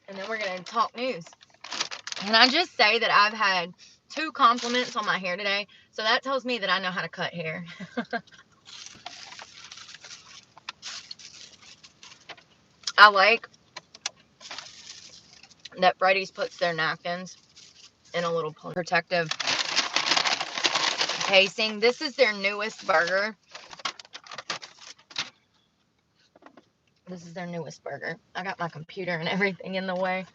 And then we're going to talk news. Can I just say that I've had 2 compliments on my hair today? So that tells me that I know how to cut hair. I like that Freddy's puts their napkins in a little protective casing. This is their newest burger. This is their newest burger. I got my computer and everything in the way.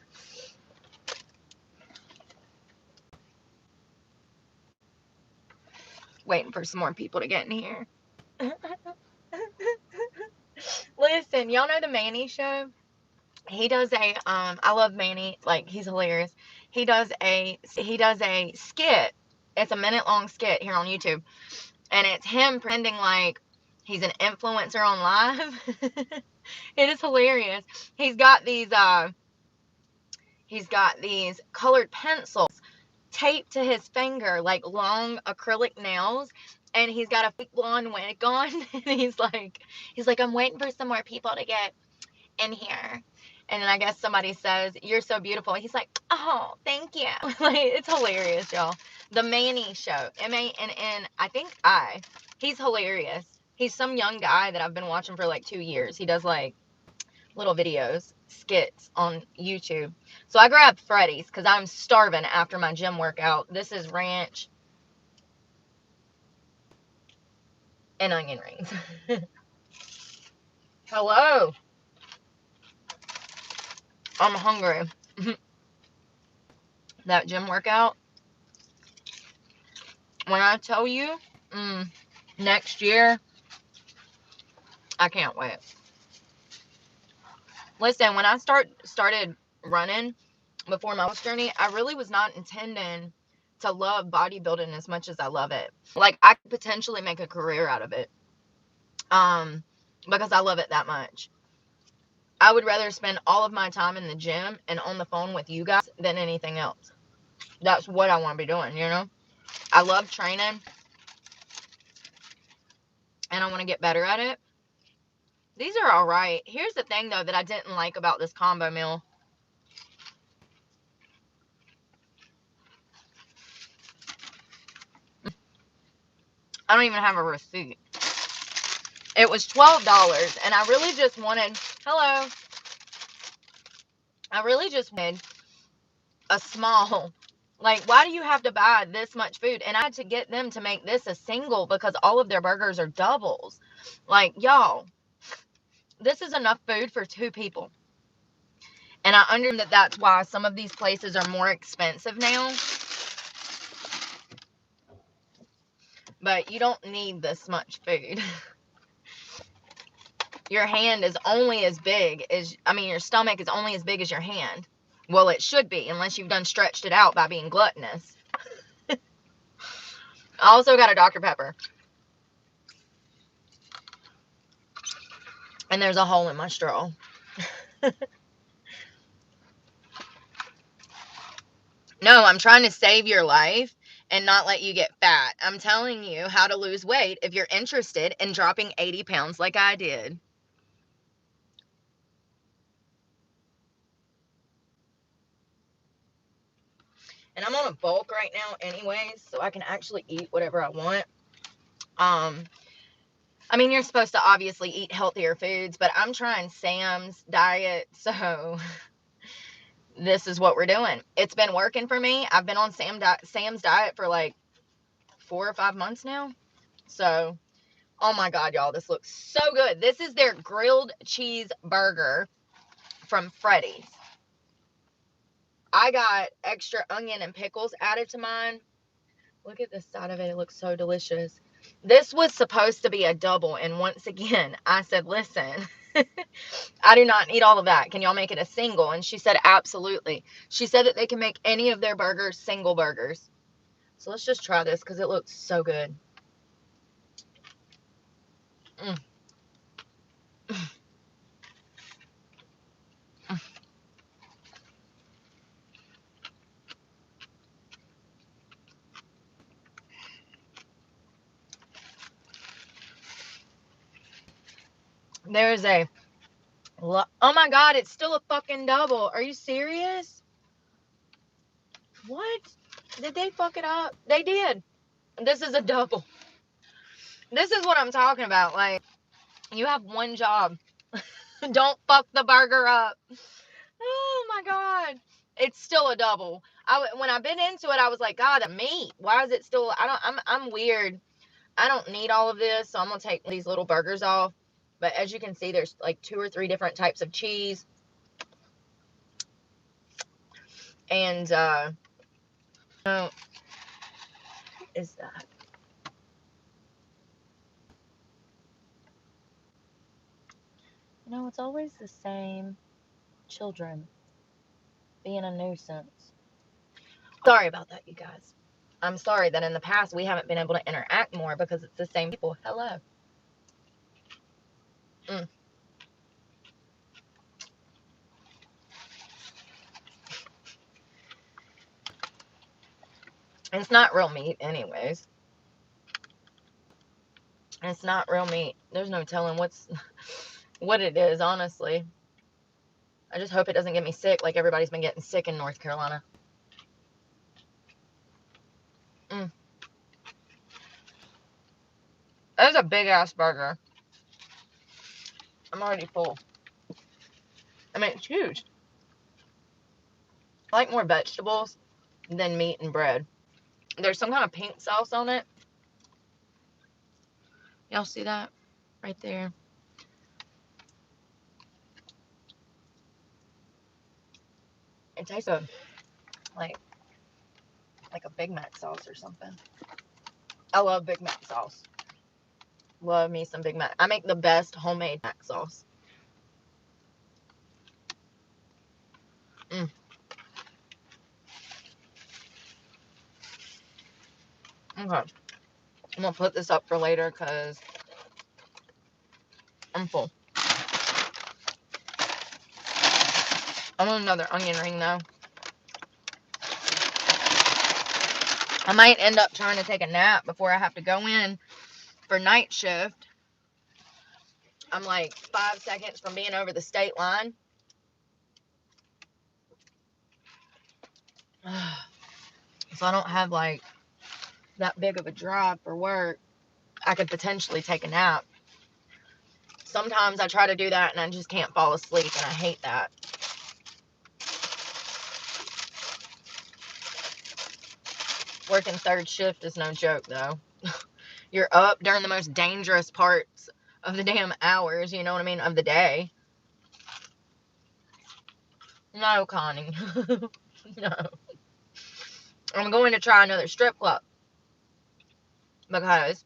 Waiting for some more people to get in here. Listen, y'all know the Manny show? He does a I love Manny, like he's hilarious. He does a skit. It's a minute-long skit here on YouTube. And it's him pretending like he's an influencer on live. It is hilarious. He's got these colored pencils taped to his finger, like long acrylic nails, and he's got a fake blonde wig on. And he's like, I'm waiting for some more people to get in here. And then I guess somebody says, "You're so beautiful." He's like, "Oh, thank you." Like, it's hilarious, y'all. The Manny Show. Mann, I think he's hilarious. He's some young guy that I've been watching for like 2 years. He does like little videos, skits on YouTube. So I grabbed Freddy's because I'm starving after my gym workout. This is ranch and onion rings. Hello. I'm hungry. That gym workout, when I tell you, next year, I can't wait. Listen, when I started running before my journey, I really was not intending to love bodybuilding as much as I love it. Like, I could potentially make a career out of it, because I love it that much. I would rather spend all of my time in the gym and on the phone with you guys than anything else. That's what I want to be doing, you know? I love training, and I want to get better at it. These are all right. Here's the thing, though, that I didn't like about this combo meal. I don't even have a receipt. It was $12, and I really just wanted, I really just wanted a small, like, why do you have to buy this much food? And I had to get them to make this a single because all of their burgers are doubles. Like, y'all, this is enough food for 2 people. And I understand that that's why some of these places are more expensive now. But you don't need this much food. Your hand is only as big as, your stomach is only as big as your hand. Well, it should be, unless you've done stretched it out by being gluttonous. I also got a Dr. Pepper. And there's a hole in my straw. No, I'm trying to save your life and not let you get fat. I'm telling you how to lose weight if you're interested in dropping 80 pounds like I did. And I'm on a bulk right now anyways, so I can actually eat whatever I want. You're supposed to obviously eat healthier foods, but I'm trying Sam's diet, so this is what we're doing. It's been working for me. I've been on Sam's diet for like 4 or 5 months now. So, oh my God, y'all, this looks so good. This is their grilled cheese burger from Freddy's. I got extra onion and pickles added to mine. Look at this side of it. It looks so delicious. This was supposed to be a double, and once again, I said, listen, I do not need all of that. Can y'all make it a single? And she said, absolutely. She said that they can make any of their burgers single burgers. So let's just try this because it looks so good. There is a Oh my God, it's still a fucking double. Are you serious? What? Did they fuck it up? They did. This is a double. This is what I'm talking about. Like, you have one job. Don't fuck the burger up. Oh my God. It's still a double. When I bit into it, I was like, God, the meat. Why is it still? I'm weird. I don't need all of this, so I'm gonna take these little burgers off. But as you can see, there's like 2 or 3 different types of cheese. And what is that? It's always the same children being a nuisance. Sorry about that, you guys. I'm sorry that in the past we haven't been able to interact more because it's the same people. Hello. It's not real meat anyways. It's not real meat. There's no telling what it is, honestly. I just hope it doesn't get me sick like everybody's been getting sick in North Carolina. That is a big ass burger. I'm already full. I mean, it's huge. I like more vegetables than meat and bread. There's some kind of pink sauce on it. Y'all see that? Right there. It tastes like a Big Mac sauce or something. I love Big Mac sauce. Love me some Big Mac. I make the best homemade Mac sauce. Okay. I'm gonna put this up for later because I'm full. I want another onion ring though. I might end up trying to take a nap before I have to go in for night shift. I'm like 5 seconds from being over the state line. So I don't have like that big of a drive for work. I could potentially take a nap. Sometimes I try to do that and I just can't fall asleep, and I hate that. Working third shift is no joke though. You're up during the most dangerous parts of the damn hours, you know what I mean, of the day. No, Connie. No. I'm going to try another strip club because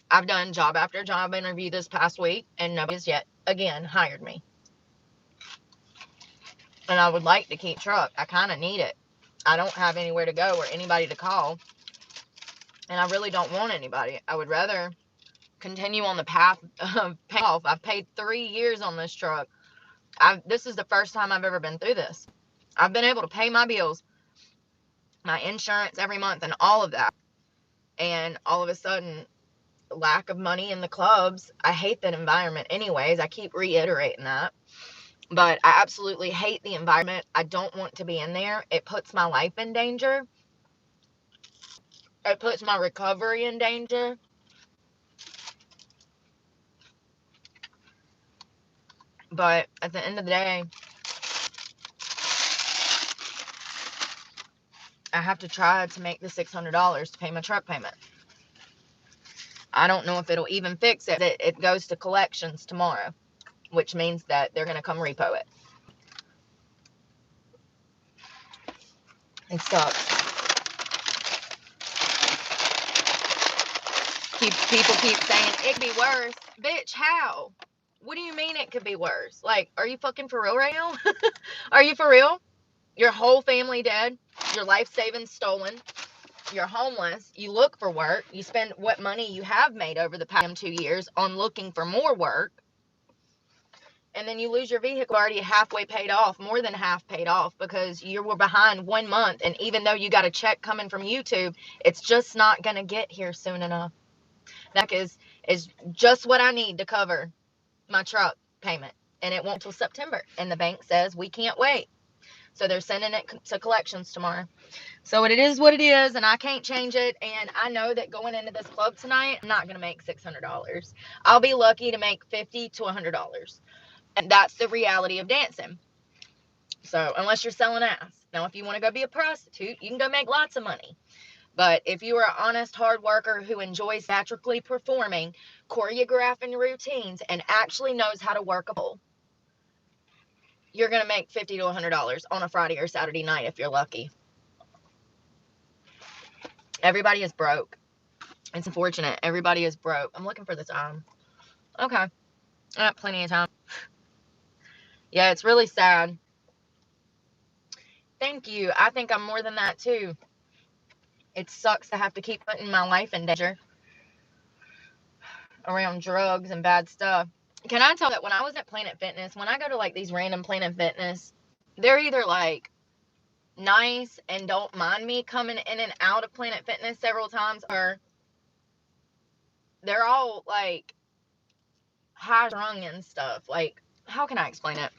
I've done job after job interview this past week and nobody's yet again hired me. And I would like to keep truck. I kind of need it. I don't have anywhere to go or anybody to call. And I really don't want anybody. I would rather continue on the path of paying off. I've paid 3 years on this truck. This is the first time I've ever been through this. I've been able to pay my bills, my insurance every month and all of that. And all of a sudden, lack of money in the clubs. I hate that environment anyways. I keep reiterating that. But I absolutely hate the environment. I don't want to be in there. It puts my life in danger. It puts my recovery in danger. But at the end of the day, I have to try to make the $600 to pay my truck payment. I don't know if it'll even fix it. It goes to collections tomorrow, which means that they're going to come repo it. It sucks. People keep saying it could be worse. Bitch, how? What do you mean it could be worse? Like, are you fucking for real right now? Are you for real? Your whole family dead. Your life savings stolen. You're homeless. You look for work. You spend what money you have made over the past 2 years on looking for more work. And then you lose your vehicle already halfway paid off, more than half paid off, because you were behind 1 month. And even though you got a check coming from YouTube, it's just not going to get here soon enough. That is just what I need to cover my truck payment. and it won't till September. And the bank says we can't wait. So they're sending it to collections tomorrow. So it is what it is, and I can't change it. And I know that going into this club tonight, I'm not going to make $600. I'll be lucky to make $50 to $100. And that's the reality of dancing. So unless you're selling ass. Now, if you want to go be a prostitute, you can go make lots of money. But if you are an honest, hard worker who enjoys theatrically performing, choreographing routines, and actually knows how to work a pole, you're going to make $50 to $100 on a Friday or Saturday night if you're lucky. Everybody is broke. It's unfortunate. Everybody is broke. I'm looking for the time. Okay. I got plenty of time. Yeah, it's really sad. Thank you. I think I'm more than that, too. It sucks to have to keep putting my life in danger around drugs and bad stuff. Can I tell that when I was at Planet Fitness, when I go to like these random Planet Fitness, they're either like nice and don't mind me coming in and out of Planet Fitness several times, or they're all like high strung and stuff. Like, how can I explain it?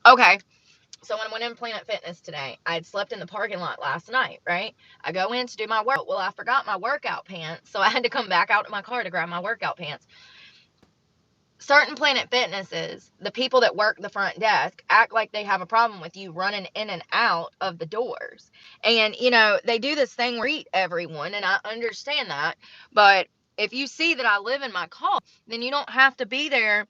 Okay. So when I went in Planet Fitness today, I had slept in the parking lot last night, right? I go in to do my workout. Well, I forgot my workout pants, so I had to come back out to my car to grab my workout pants. Certain Planet Fitnesses, the people that work the front desk act like they have a problem with you running in and out of the doors. And, you know, they do this thing where they greet everyone, and I understand that. But if you see that I live in my car, then you don't have to be there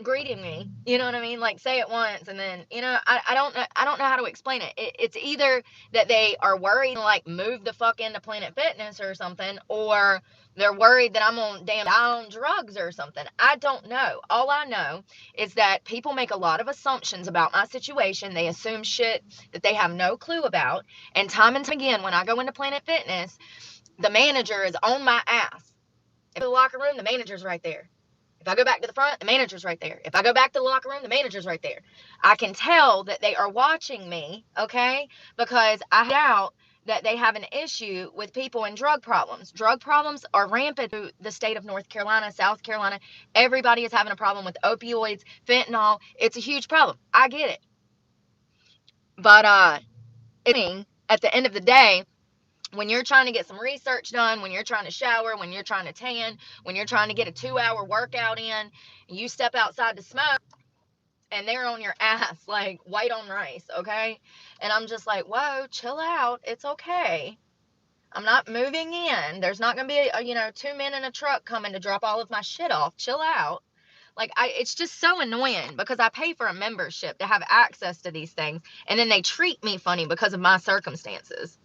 greeting me. You know what I mean? Like, say it once, and then, you know, I don't know how to explain it. It's either that they are worried, like, move the fuck into Planet Fitness or something, or they're worried that I'm on die on drugs or something. I don't know. All I know is that people make a lot of assumptions about my situation. They assume shit that they have no clue about. And time again, when I go into Planet Fitness, the manager is on my ass. In the locker room, the manager's right there. If I go back to the front, the manager's right there. If I go back to the locker room, the manager's right there. I can tell that they are watching me, okay? Because I doubt that they have an issue with people in drug problems. Drug problems are rampant through the state of North Carolina, South Carolina. Everybody is having a problem with opioids, fentanyl. It's a huge problem. I get it. But at the end of the day, when you're trying to get some research done, when you're trying to shower, when you're trying to tan, when you're trying to get a 2-hour workout in, you step outside to smoke, and they're on your ass like white on rice, okay? And I'm just like, whoa, chill out. It's okay. I'm not moving in. There's not going to be, 2 men in a truck coming to drop all of my shit off. Chill out. Like, it's just so annoying because I pay for a membership to have access to these things, and then they treat me funny because of my circumstances.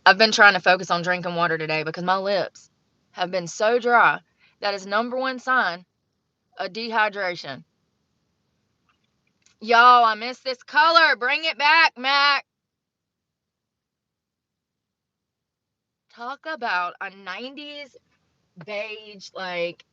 I've been trying to focus on drinking water today because my lips have been so dry. That is number one sign of dehydration. Y'all, I miss this color. Bring it back, Mac. Talk about a 90s beige, like,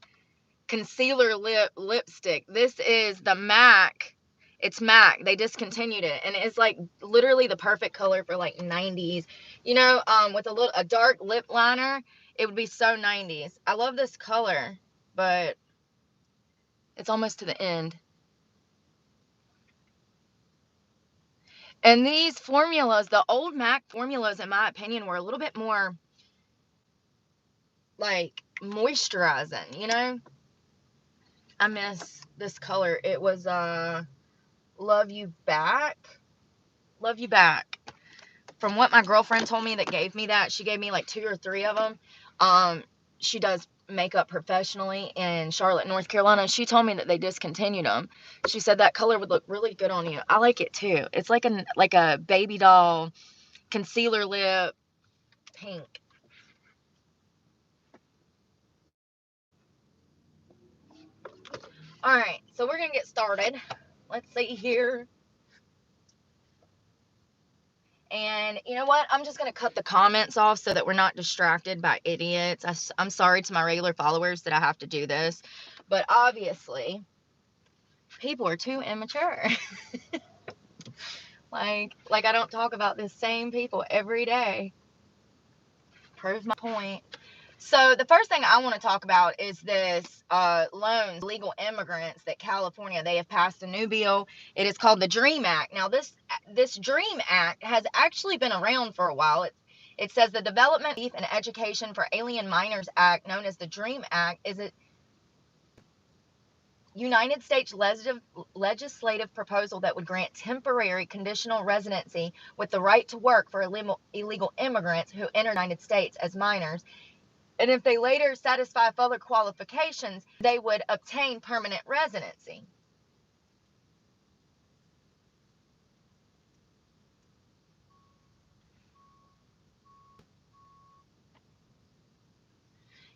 concealer lipstick. This is the MAC. It's MAC. They discontinued it, and it's like literally the perfect color for like 90s. With a dark lip liner, it would be so 90s. I love this color, but it's almost to the end. And these formulas, the old MAC formulas, in my opinion, were a little bit more like moisturizing, I miss this color. It was Love You Back. Love You Back. From what my girlfriend told me that gave me that, she gave me like 2 or 3 of them. She does makeup professionally in Charlotte, North Carolina. She told me that they discontinued them. She said that color would look really good on you. I like it too. It's like a baby doll concealer lip pink. All right, so we're gonna get started. Let's see here. And you know what? I'm just going to cut the comments off so that we're not distracted by idiots. I'm sorry to my regular followers that I have to do this. But obviously, people are too immature. like I don't talk about the same people every day. prove my point. So the first thing I want to talk about is this loans, legal immigrants that California, they have passed a new bill. It is called the DREAM Act. Now this DREAM Act has actually been around for a while. It says the Development, Youth, and Education for Alien Minors Act, known as the DREAM Act, is a United States legislative proposal that would grant temporary conditional residency with the right to work for illegal immigrants who enter the United States as minors. And if they later satisfy further qualifications, they would obtain permanent residency.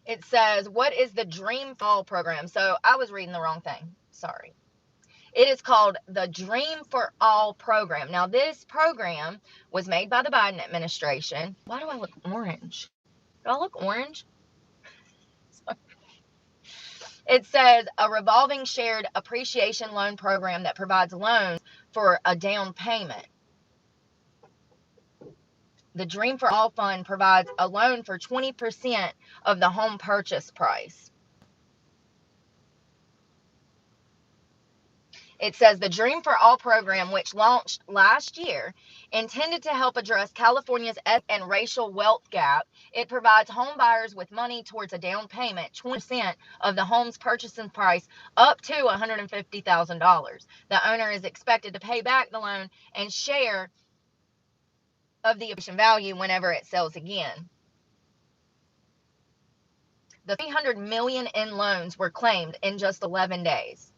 It says, what is the Dream for All program? So I was reading the wrong thing. Sorry. It is called the Dream for All program. Now, this program was made by the Biden administration. Why do I look orange? Do I look orange? It says a revolving shared appreciation loan program that provides loans for a down payment. The Dream for All Fund provides a loan for 20% of the home purchase price. It says the Dream for All program, which launched last year, intended to help address California's ethnic and racial wealth gap. It provides home buyers with money towards a down payment, 20% of the home's purchasing price, up to $150,000. The owner is expected to pay back the loan and share of the value whenever it sells again. The $300 million in loans were claimed in just 11 days.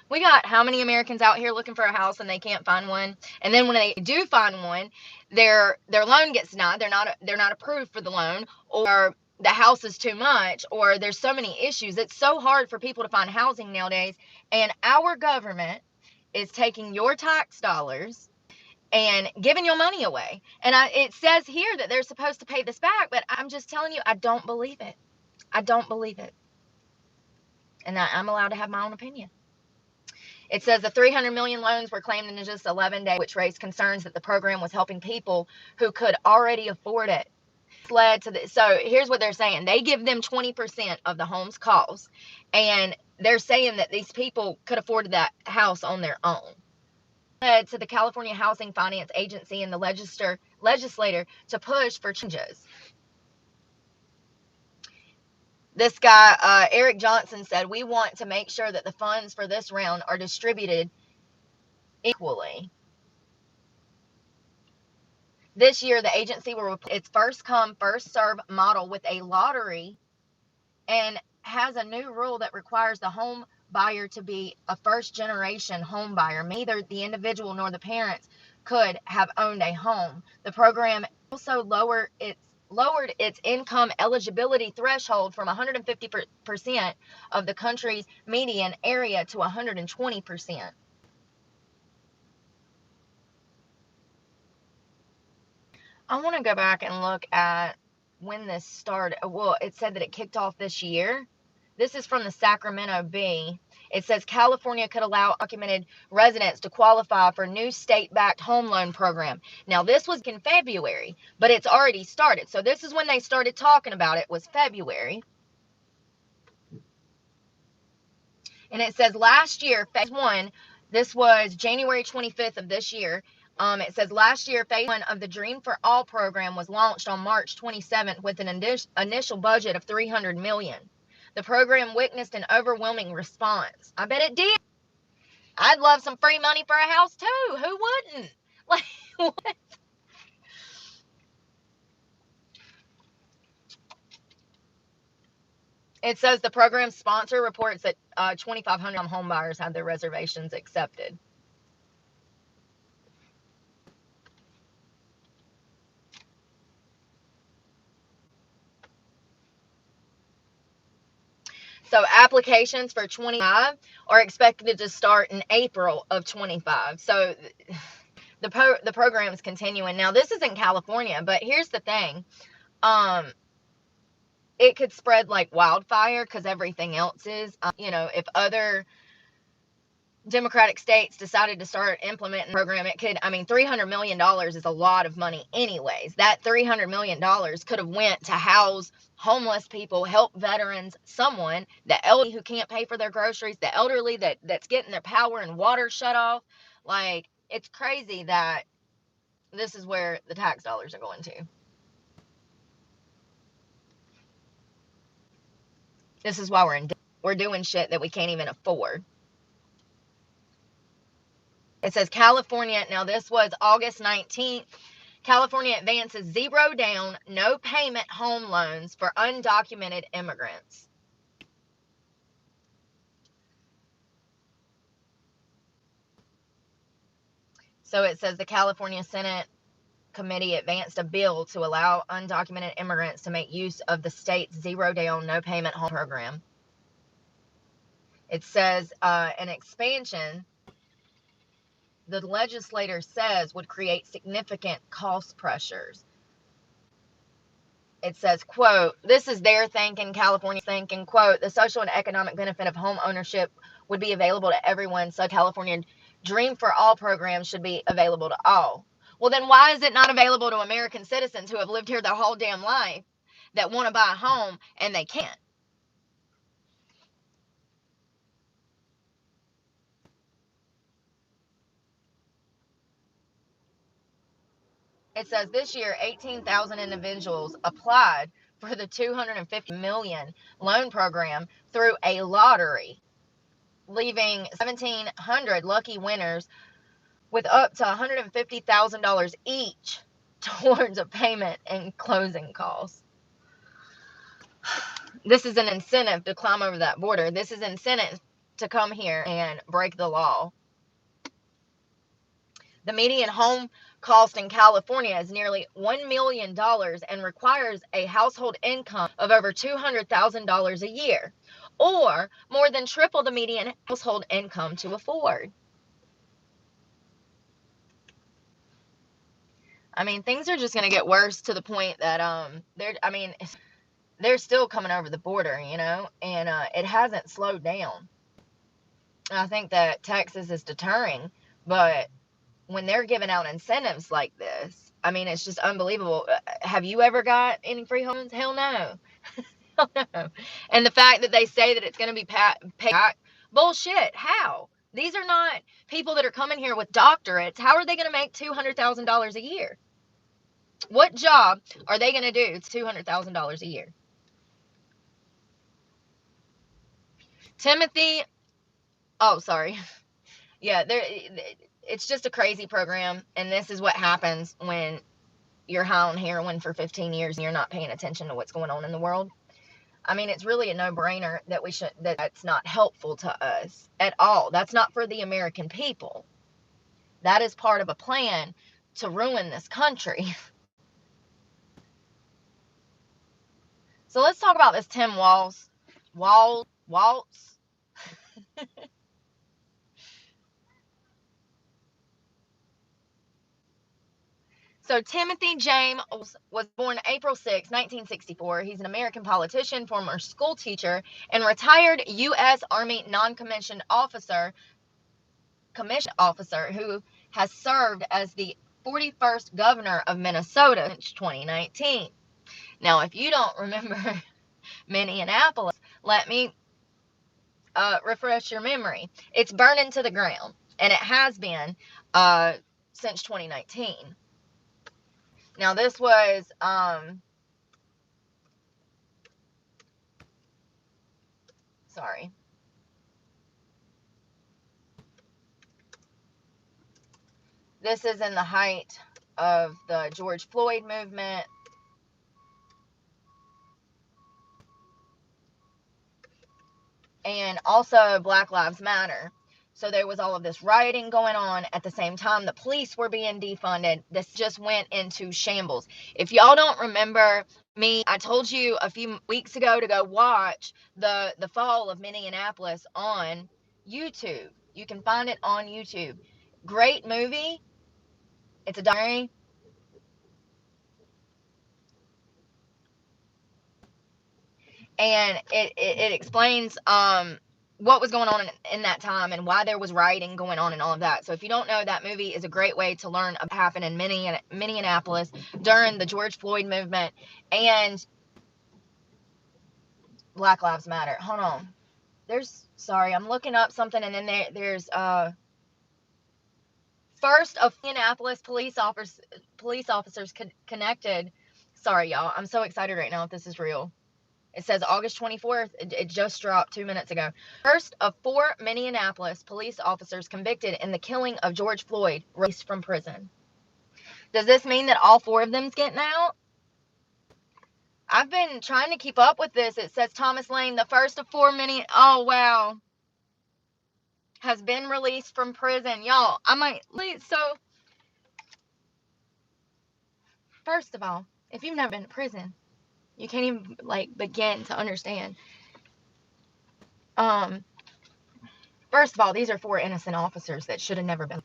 We got how many Americans out here looking for a house and they can't find one? And then when they do find one, their loan gets denied. They're not approved for the loan, or the house is too much, or there's so many issues. It's so hard for people to find housing nowadays. And our government is taking your tax dollars and giving your money away. And it says here that they're supposed to pay this back, but I'm just telling you, I don't believe it. I don't believe it. And I'm allowed to have my own opinion. It says the 300 million loans were claimed in just 11 days, which raised concerns that the program was helping people who could already afford it. Led to this. So here's what they're saying. They give them 20% of the home's cost, and they're saying that these people could afford that house on their own. Led to the California Housing Finance Agency and the legislator to push for changes. This guy, Eric Johnson, said, we want to make sure that the funds for this round are distributed equally. This year, the agency will replace its first come, first serve model with a lottery, and has a new rule that requires the home buyer to be a first generation home buyer. Neither the individual nor the parents could have owned a home. The program also lowered its income eligibility threshold from 150% of the country's median area to 120%. I want to go back and look at when this started. Well, it said that it kicked off this year. This is from the Sacramento Bee. It says California could allow documented residents to qualify for new state-backed home loan program. Now, this was in February, but it's already started. So this is when they started talking about it, was February. And it says last year, phase one, this was January 25th of this year. It says last year, phase one of the Dream for All program was launched on March 27th with an initial budget of $300 million. The program witnessed an overwhelming response. I bet it did. I'd love some free money for a house too. Who wouldn't? Like, what? It says the program sponsor reports that 2,500 home buyers had their reservations accepted. So applications for 25 are expected to start in April of 25. So the program is continuing. Now, this is in California, but here's the thing. It could spread like wildfire because everything else is. If other Democratic states decided to start implementing the program, it could, I mean, $300 million is a lot of money anyways. That $300 million could have went to house homeless people, help veterans, someone, the elderly who can't pay for their groceries, the elderly that's getting their power and water shut off. Like, it's crazy that this is where the tax dollars are going to. This is why we're doing shit that we can't even afford. It says California, now this was August 19th. California advances zero down, no payment home loans for undocumented immigrants. So it says the California Senate committee advanced a bill to allow undocumented immigrants to make use of the state's zero down, no payment home program. It says an expansion, the legislator says, would create significant cost pressures. It says, quote, this is their thinking, California's thinking, quote, the social and economic benefit of home ownership would be available to everyone, so California Dream for All programs should be available to all. Well, then why is it not available to American citizens who have lived here their whole damn life that want to buy a home and they can't? It says this year, 18,000 individuals applied for the $250 million loan program through a lottery, leaving 1,700 lucky winners with up to $150,000 each towards a payment and closing costs. This is an incentive to climb over that border. This is incentive to come here and break the law. The median home cost in California is nearly $1 million and requires a household income of over $200,000 a year, or more than triple the median household income to afford. I mean, things are just going to get worse to the point that they're still coming over the border, you know, and it hasn't slowed down. I think that Texas is deterring, but when they're giving out incentives like this, I mean, it's just unbelievable. Have you ever got any free homes? Hell no. Hell no. And the fact that they say that it's going to be paid back, bullshit. How? These are not people that are coming here with doctorates. How are they going to make $200,000 a year? What job are they going to do? It's $200,000 a year. Timothy, oh, sorry. Yeah, it's just a crazy program, and this is what happens when you're high on heroin for 15 years and you're not paying attention to what's going on in the world. I mean, it's really a no-brainer that that's not helpful to us at all. That's not for the American people. That is part of a plan to ruin this country. So let's talk about this Tim Walz. Walz. So Timothy James was born April 6, 1964. He's an American politician, former school teacher, and retired U.S. Army non-commissioned officer, who has served as the 41st governor of Minnesota since 2019. Now, if you don't remember Minneapolis, let me refresh your memory. It's burning to the ground, and it has been since 2019. Now, this was sorry. This is in the height of the George Floyd movement. And also Black Lives Matter. So there was all of this rioting going on. At the same time, the police were being defunded. This just went into shambles. If y'all don't remember me, I told you a few weeks ago to go watch the fall of Minneapolis on YouTube. You can find it on YouTube. Great movie. It's a documentary. And it explains what was going on in that time and why there was rioting going on and all of that. So if you don't know, that movie is a great way to learn what happened in Minneapolis during the George Floyd movement and Black Lives Matter. Hold on. Sorry, I'm looking up something, and then there's first of Minneapolis police officers connected. Sorry, y'all. I'm so excited right now if this is real. It says August 24th. It just dropped 2 minutes ago. First of 4 Minneapolis police officers convicted in the killing of George Floyd released from prison. Does this mean that all 4 of them's getting out? I've been trying to keep up with this. It says Thomas Lane, the first of 4 oh wow, has been released from prison. Y'all, I might so first of all, if you've never been to prison, you can't even begin to understand. First of all, these are 4 innocent officers that should have never been.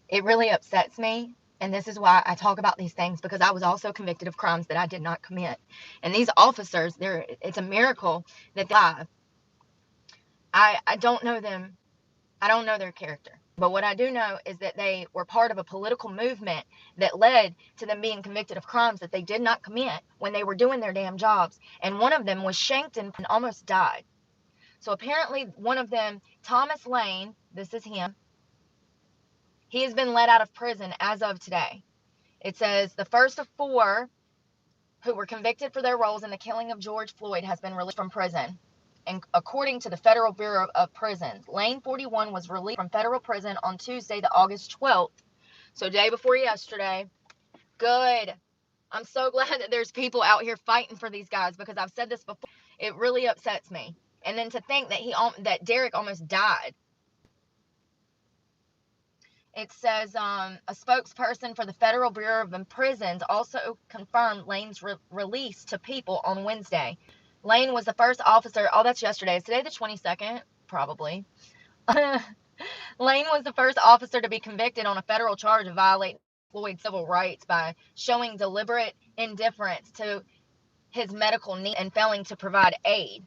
It really upsets me, and this is why I talk about these things, because I was also convicted of crimes that I did not commit. And these officers, it's a miracle that they're alive. I don't know them. I don't know their character. But what I do know is that they were part of a political movement that led to them being convicted of crimes that they did not commit when they were doing their damn jobs. And one of them was shanked and almost died. So apparently one of them, Thomas Lane, this is him, he has been let out of prison as of today. It says the first of 4 who were convicted for their roles in the killing of George Floyd has been released from prison. And according to the Federal Bureau of Prisons, Lane 41 was released from federal prison on Tuesday, the August 12th. So day before yesterday. Good. I'm so glad that there's people out here fighting for these guys, because I've said this before. It really upsets me. And then to think that that Derek almost died. It says a spokesperson for the Federal Bureau of Prisons also confirmed Lane's release to People on Wednesday. Lane was the first officer. Oh, that's yesterday. Is today the 22nd? Probably. Lane was the first officer to be convicted on a federal charge of violating Floyd's civil rights by showing deliberate indifference to his medical needs and failing to provide aid.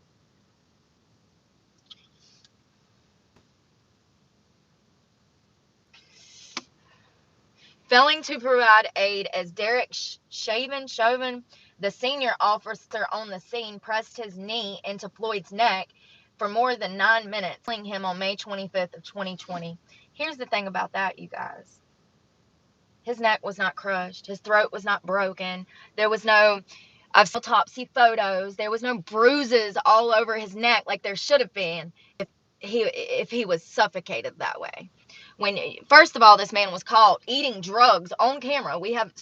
Failing to provide aid as Derek Chauvin, the senior officer on the scene, pressed his knee into Floyd's neck for more than 9 minutes, killing him on May 25th of 2020. Here's the thing about that, you guys. His neck was not crushed. His throat was not broken. There was no autopsy photos. There was no bruises all over his neck like there should have been if he was suffocated that way. First of all, this man was caught eating drugs on camera. We have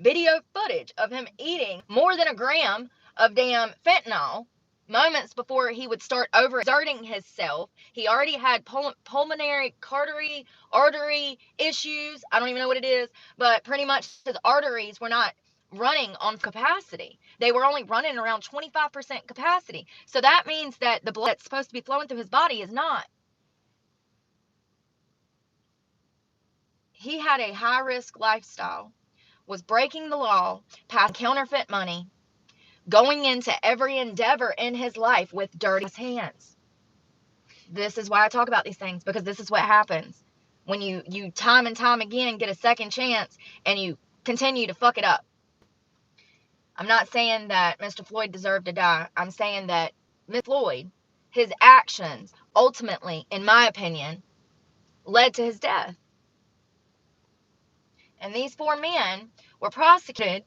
video footage of him eating more than a gram of damn fentanyl moments before he would start overexerting himself. He already had pulmonary artery issues. I don't even know what it is, but pretty much his arteries were not running on capacity. They were only running around 25% capacity. So that means that the blood that's supposed to be flowing through his body is not. He had a high-risk lifestyle, was breaking the law, passing counterfeit money, going into every endeavor in his life with dirty hands. This is why I talk about these things, because this is what happens when you time and time again get a second chance and you continue to fuck it up. I'm not saying that Mr. Floyd deserved to die. I'm saying that Mr. Floyd, his actions, ultimately, in my opinion, led to his death. And these 4 men were prosecuted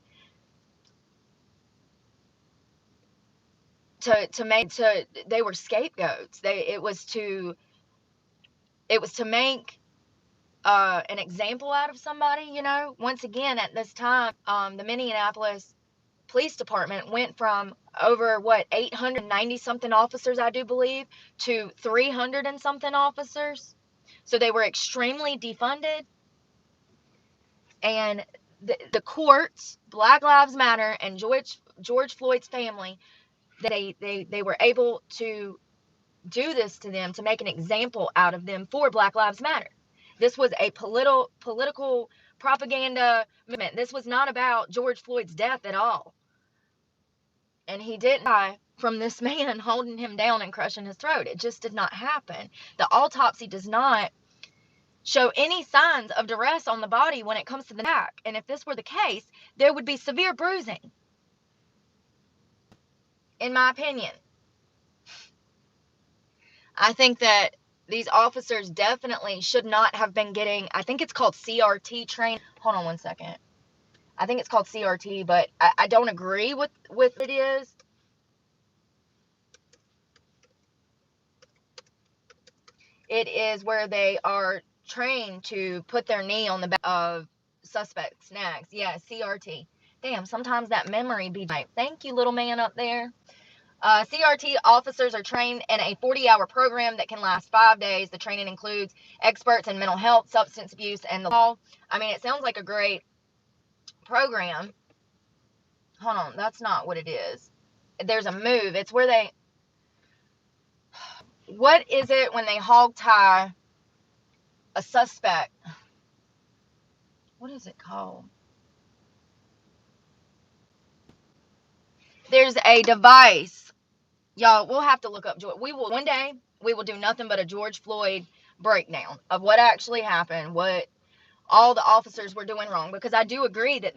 they were scapegoats. It was to make an example out of somebody, you know. Once again, at this time, the Minneapolis Police Department went from over 890 something officers, I do believe, to 300 and something officers. So they were extremely defunded. And the courts, Black Lives Matter, and George Floyd's family, they were able to do this to them, to make an example out of them for Black Lives Matter. This was a political propaganda movement. This was not about George Floyd's death at all. And he didn't die from this man holding him down and crushing his throat. It just did not happen. The autopsy does not show any signs of duress on the body when it comes to the neck. And if this were the case, there would be severe bruising, in my opinion. I think that these officers definitely should not have been getting, I think it's called CRT training. Hold on one second. I think it's called CRT, but I don't agree with it is. It is where they are trained to put their knee on the back of suspects' necks. Yeah, CRT. Damn, sometimes that memory be like, thank you, little man up there. CRT officers are trained in a 40-hour program that can last 5 days. The training includes experts in mental health, substance abuse, and the law. I mean, it sounds like a great program. Hold on, that's not what it is. There's a move. It's where they... What is it when they hog tie a suspect? What is it called? There's a device. Y'all, we'll have to look up. One day, we will do nothing but a George Floyd breakdown of what actually happened, what all the officers were doing wrong, because I do agree that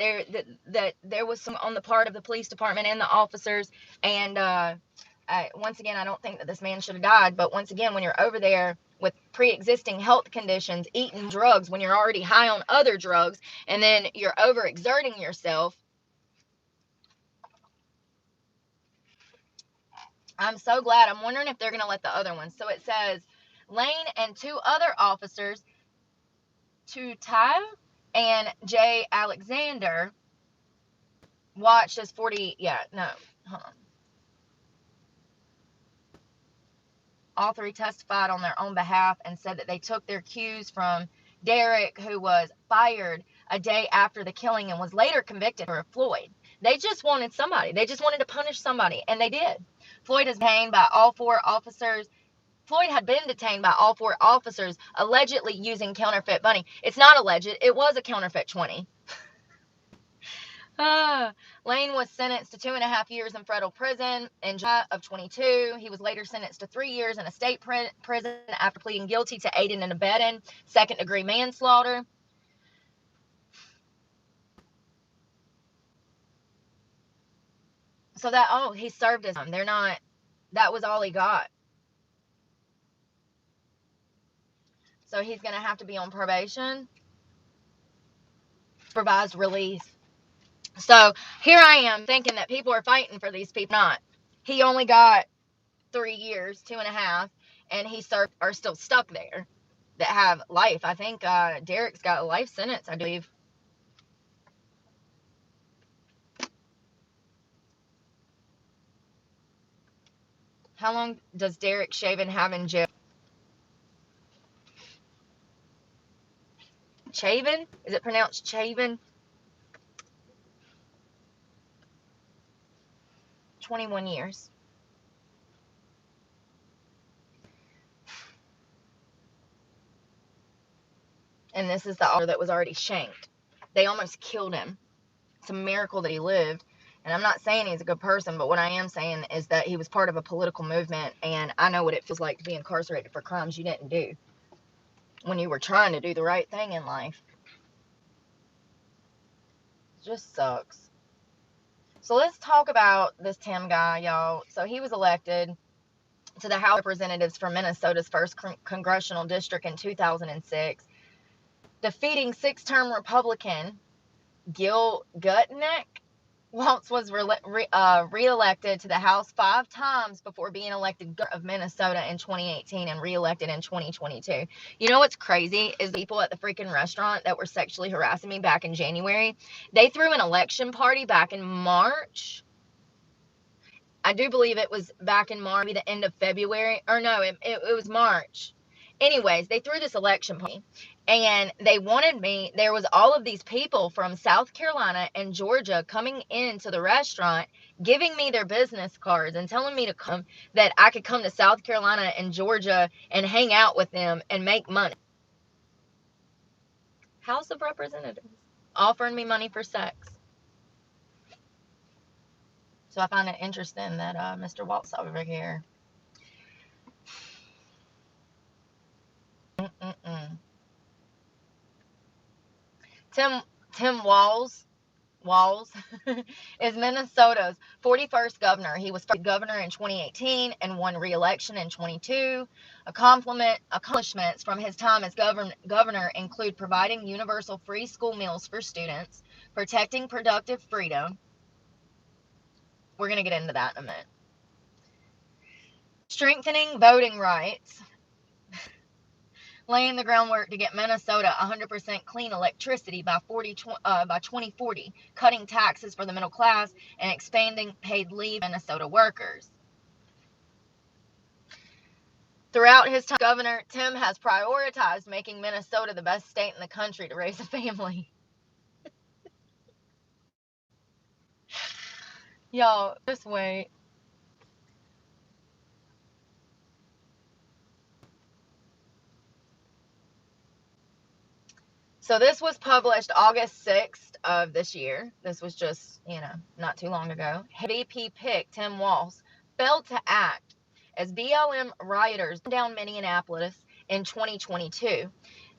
there was some on the part of the police department and the officers, and once again, I don't think that this man should have died, but once again, when you're over there with pre-existing health conditions, eating drugs when you're already high on other drugs, and then you're overexerting yourself, I'm so glad. I'm wondering if they're going to let the other ones. So it says Lane and 2 other officers, Ty and Jay Alexander, watched as 40, hold on. All 3 testified on their own behalf and said that they took their cues from Derek, who was fired a day after the killing and was later convicted for Floyd. They just wanted somebody. They just wanted to punish somebody, and they did. Floyd is detained by all 4 officers. Floyd had been detained by all 4 officers, allegedly using counterfeit money. It's not alleged. It was a counterfeit 20. Lane was sentenced to 2.5 years in federal prison in July of 22. He was later sentenced to 3 years in a state prison after pleading guilty to aiding and abetting, second-degree manslaughter. So he served his time. That was all he got. So he's going to have to be on probation, supervised release. So here I am thinking that people are fighting for these people. Not. He only got 3 years, 2.5, and are still stuck there that have life. I think Derek's got a life sentence, I believe. How long does Derek Chauvin have in jail? Chauvin? Is it pronounced Chauvin? 21 years. And this is the officer that was already shanked. They almost killed him. It's a miracle that he lived. And I'm not saying he's a good person, but what I am saying is that he was part of a political movement, and I know what it feels like to be incarcerated for crimes you didn't do when you were trying to do the right thing in life. It just sucks. So let's talk about this Tim guy, y'all. So he was elected to the House of Representatives for Minnesota's 1st congressional district in 2006, defeating 6-term Republican Gil Gutnick. Walz was re-elected to the House 5 times before being elected governor of Minnesota in 2018 and re-elected in 2022. You know what's crazy is the people at the freaking restaurant that were sexually harassing me back in January, they threw an election party back in March. I do believe it was back in March, maybe the end of February. Or no, it was March. Anyways, they threw this election party, and they wanted me. There was all of these people from South Carolina and Georgia coming into the restaurant, giving me their business cards and telling me to come, that I could come to South Carolina and Georgia and hang out with them and make money. House of Representatives offering me money for sex. So I find it interesting that Mr. Waltz over here. Tim Walz is Minnesota's 41st governor. He was first governor in 2018 and won re-election in 22. Accomplishments from his time as governor include providing universal free school meals for students, protecting productive freedom. We're going to get into that in a minute. Strengthening voting rights. Laying the groundwork to get Minnesota 100% clean electricity by 2040, cutting taxes for the middle class, and expanding paid leave for Minnesota workers. Throughout his time as governor, Tim has prioritized making Minnesota the best state in the country to raise a family. Y'all, just wait. So this was published August 6th of this year. This was just, not too long ago. VP pick Tim Walz failed to act as BLM rioters down Minneapolis in 2022.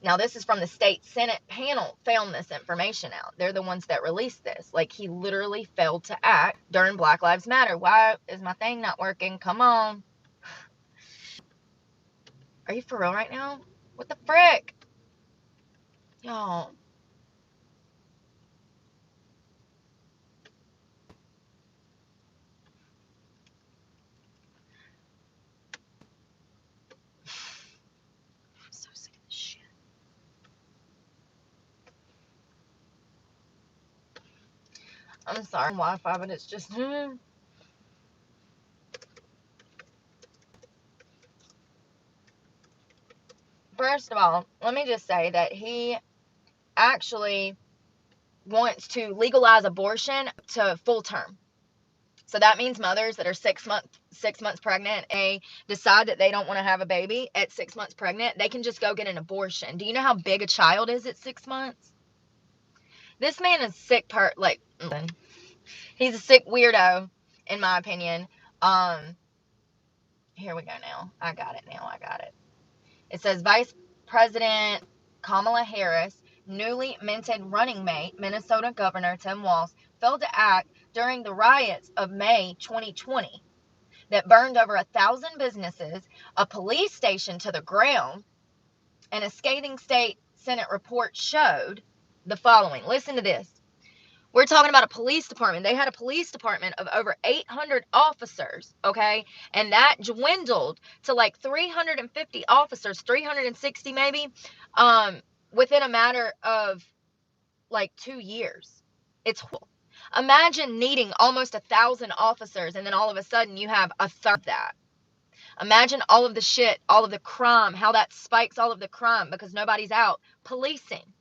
Now, this is from the state Senate panel found this information out. They're the ones that released this. Like, he literally failed to act during Black Lives Matter. Why is my thing not working? Come on. Are you for real right now? What the frick? Y'all. I'm so sick of this shit. I'm sorry, Wi-Fi, but it's just... First of all, let me just say that he actually wants to legalize abortion to full term. So that means mothers that are 6 months pregnant, and decide that they don't want to have a baby at 6 months pregnant, they can just go get an abortion. Do you know how big a child is at 6 months? This man is sick he's a sick weirdo, in my opinion. Here we go now. I got it. It says Vice President Kamala Harris, newly minted running mate, Minnesota Governor Tim Walz, failed to act during the riots of May 2020 that burned over 1,000 businesses, a police station to the ground, and a scathing state Senate report showed the following. Listen to this. We're talking about a police department. They had a police department of over 800 officers, okay? And that dwindled to like 350 officers, 360 maybe, within a matter of like 2 years. It's horrible. Imagine needing almost 1,000 officers, and then all of a sudden you have a third of that. Imagine all of the shit, all of the crime, how that spikes all of the crime because nobody's out policing.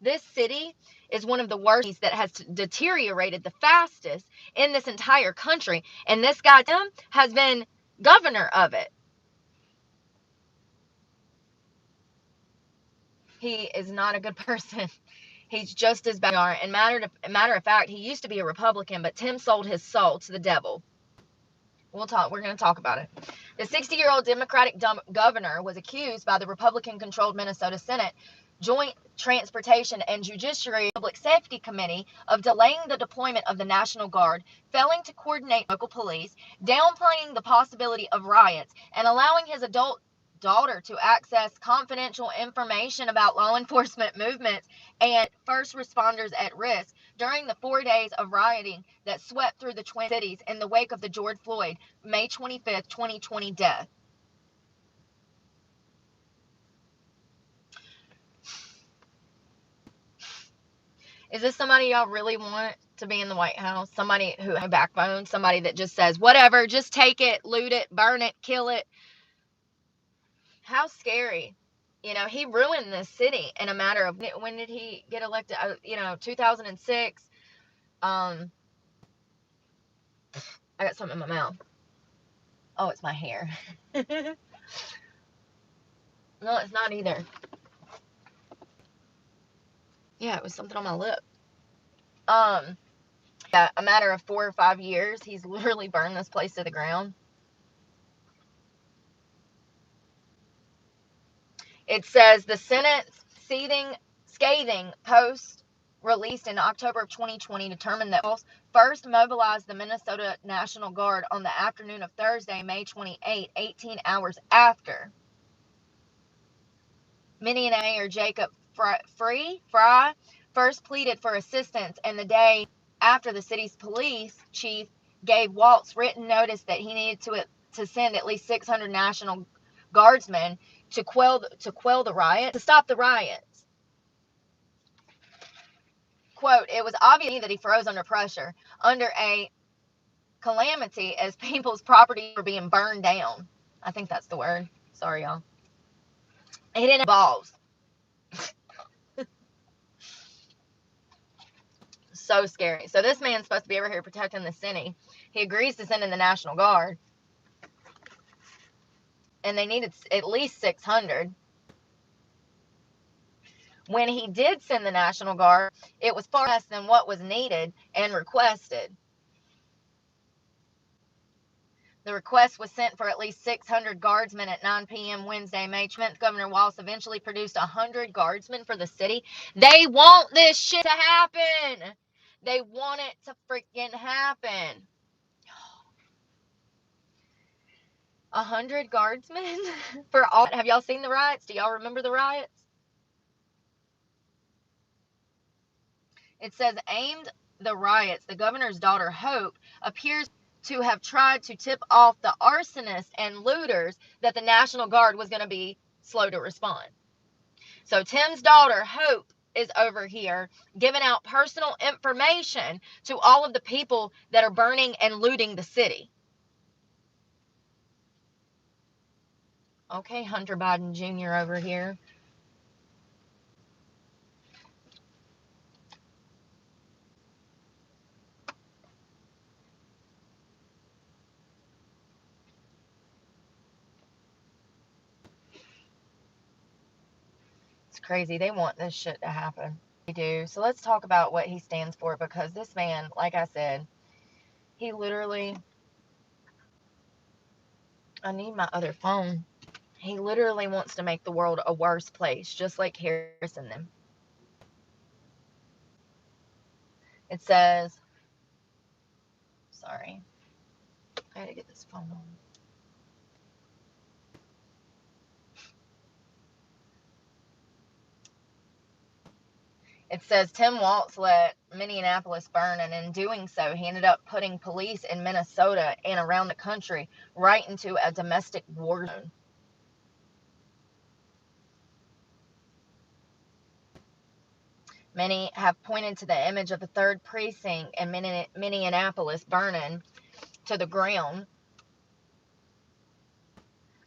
This city is one of the worst that has deteriorated the fastest in this entire country. And this guy, Tim, has been governor of it. He is not a good person. He's just as bad. And matter of fact, he used to be a Republican, but Tim sold his soul to the devil. We're going to talk about it. The 60-year-old Democratic governor was accused by the Republican-controlled Minnesota Senate Joint Transportation and Judiciary Public Safety Committee of delaying the deployment of the National Guard, failing to coordinate local police, downplaying the possibility of riots, and allowing his adult daughter to access confidential information about law enforcement movements and first responders at risk during the 4 days of rioting that swept through the Twin Cities in the wake of the George Floyd, May 25th, 2020 death. Is this somebody y'all really want to be in the White House? Somebody who has a backbone? Somebody that just says, whatever, just take it, loot it, burn it, kill it? How scary. He ruined this city in a matter of, when did he get elected? 2006. I got something in my mouth. Oh, it's my hair. No, it's not either. Yeah, it was something on my lip. a matter of 4 or 5 years, he's literally burned this place to the ground. It says the Senate's scathing post released in October of 2020 determined that Walz first mobilized the Minnesota National Guard on the afternoon of Thursday, May 28, 18 hours after Manny and Mayor Jacob Fry first pleaded for assistance, and the day after the city's police chief gave Walz written notice that he needed to send at least 600 National Guardsmen to quell the riot, to stop the riots. Quote, it was obvious that he froze under pressure, under a calamity, as people's property were being burned down. I think that's the word. Sorry, y'all. He didn't involve. So scary. So this man's supposed to be over here protecting the city. He agrees to send in the National Guard. And they needed at least 600. When he did send the National Guard, it was far less than what was needed and requested. The request was sent for at least 600 guardsmen at 9 p.m. Wednesday, May 10th. Governor Walz eventually produced 100 guardsmen for the city. They want this shit to happen. They want it to freaking happen. 100 guardsmen for all. Have y'all seen the riots? Do y'all remember the riots? It says aimed the riots. The governor's daughter, Hope, appears to have tried to tip off the arsonists and looters that the National Guard was going to be slow to respond. So Tim's daughter, Hope, is over here giving out personal information to all of the people that are burning and looting the city. Okay, Hunter Biden Jr. over here. It's crazy. They want this shit to happen. They do. So let's talk about what he stands for, because this man, like I said, he literally... I need my other phone. He literally wants to make the world a worse place, just like Harris and them. It says... Sorry. I gotta get this phone on. It says Tim Walz let Minneapolis burn, and in doing so, he ended up putting police in Minnesota and around the country right into a domestic war zone. Many have pointed to the image of the 3rd precinct in Minneapolis burning to the ground.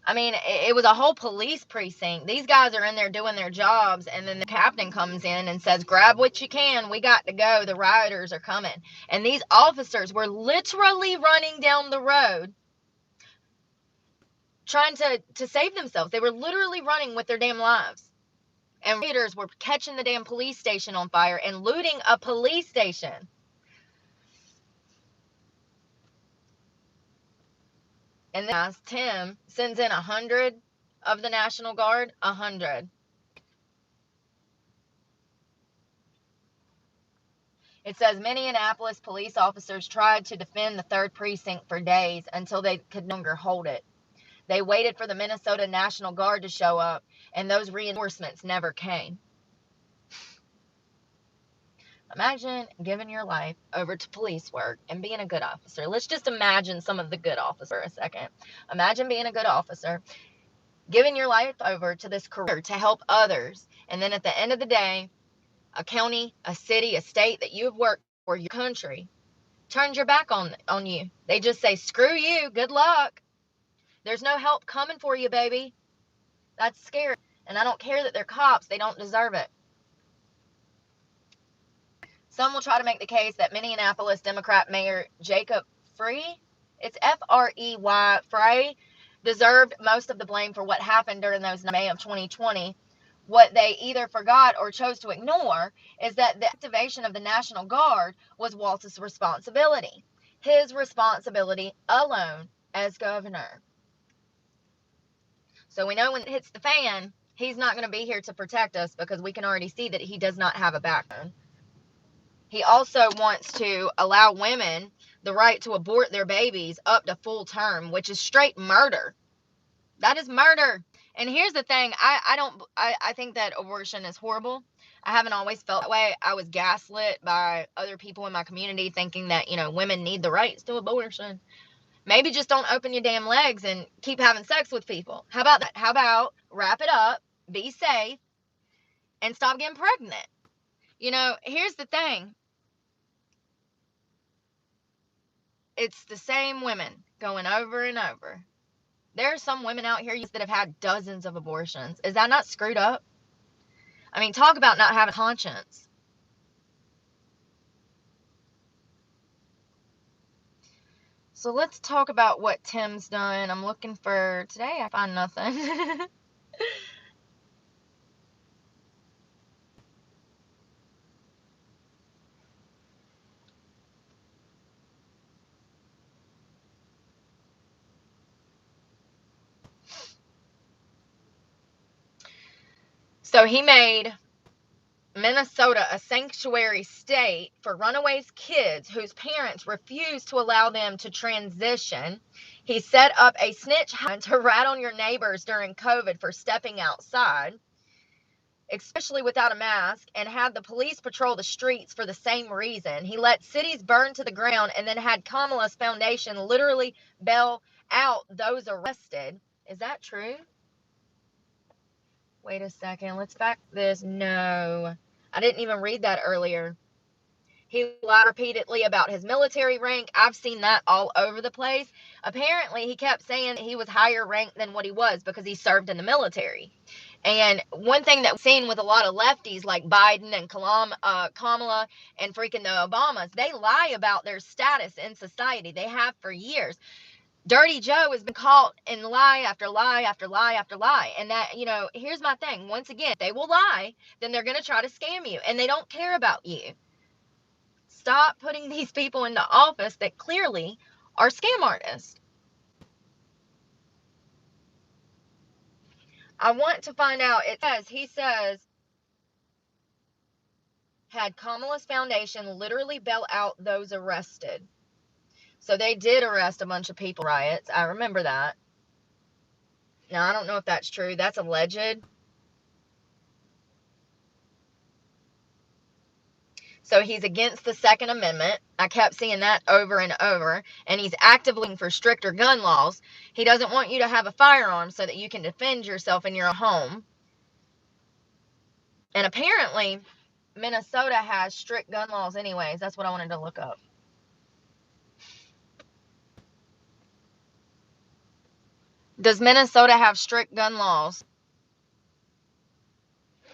I mean, it was a whole police precinct. These guys are in there doing their jobs, and then the captain comes in and says, grab what you can. We got to go. The rioters are coming. And these officers were literally running down the road trying to save themselves. They were literally running with their damn lives. And rioters were catching the damn police station on fire and looting a police station. And then Tim sends in 100 of the National Guard. 100. It says Minneapolis police officers tried to defend the 3rd precinct for days until they could no longer hold it. They waited for the Minnesota National Guard to show up, and those reinforcements never came. Imagine giving your life over to police work and being a good officer. Let's just imagine some of the good officers for a second. Imagine being a good officer, giving your life over to this career to help others, and then at the end of the day, a county, a city, a state that you have worked for, your country, turns your back on you. They just say, screw you, good luck. There's no help coming for you, baby. That's scary. And I don't care that they're cops. They don't deserve it. Some will try to make the case that Minneapolis Democrat Mayor Jacob Frey, it's F-R-E-Y, Frey, deserved most of the blame for what happened during those May of 2020 What they either forgot or chose to ignore is that the activation of the National Guard was Walz's responsibility. His responsibility alone as governor. So we know when it hits the fan, he's not going to be here to protect us because we can already see that he does not have a backbone. He also wants to allow women the right to abort their babies up to full term, which is straight murder. That is murder. And here's the thing, I think that abortion is horrible. I haven't always felt that way. I was gaslit by other people in my community thinking that, women need the rights to abortion. Maybe just don't open your damn legs and keep having sex with people. How about that? How about wrap it up, be safe, and stop getting pregnant? Here's the thing. It's the same women going over and over. There are some women out here that have had dozens of abortions. Is that not screwed up? I mean, talk about not having a conscience. So let's talk about what Tim's done. I'm looking for today. I find nothing. So he made Minnesota a sanctuary state for runaways kids whose parents refused to allow them to transition. He set up a snitch hunt to rat on your neighbors during COVID for stepping outside, especially without a mask, and had the police patrol the streets for the same reason. He let cities burn to the ground and then had Kamala's foundation literally bail out those arrested. Is that true? Wait a second. Let's fact this. No. I didn't even read that earlier. He lied repeatedly about his military rank. I've seen that all over the place. Apparently, he kept saying he was higher ranked than what he was because he served in the military. And one thing that we've seen with a lot of lefties like Biden and Kamala and freaking the Obamas, they lie about their status in society. They have for years. Dirty Joe has been caught in lie after lie after lie after lie. And that, here's my thing. Once again, if they will lie, then they're going to try to scam you. And they don't care about you. Stop putting these people into office that clearly are scam artists. I want to find out. He says, had Kamala's foundation literally bail out those arrested. So they did arrest a bunch of people, riots. I remember that. Now, I don't know if that's true. That's alleged. So he's against the Second Amendment. I kept seeing that over and over. And he's actively for stricter gun laws. He doesn't want you to have a firearm so that you can defend yourself in your home. And apparently, Minnesota has strict gun laws anyways. That's what I wanted to look up. Does Minnesota have strict gun laws?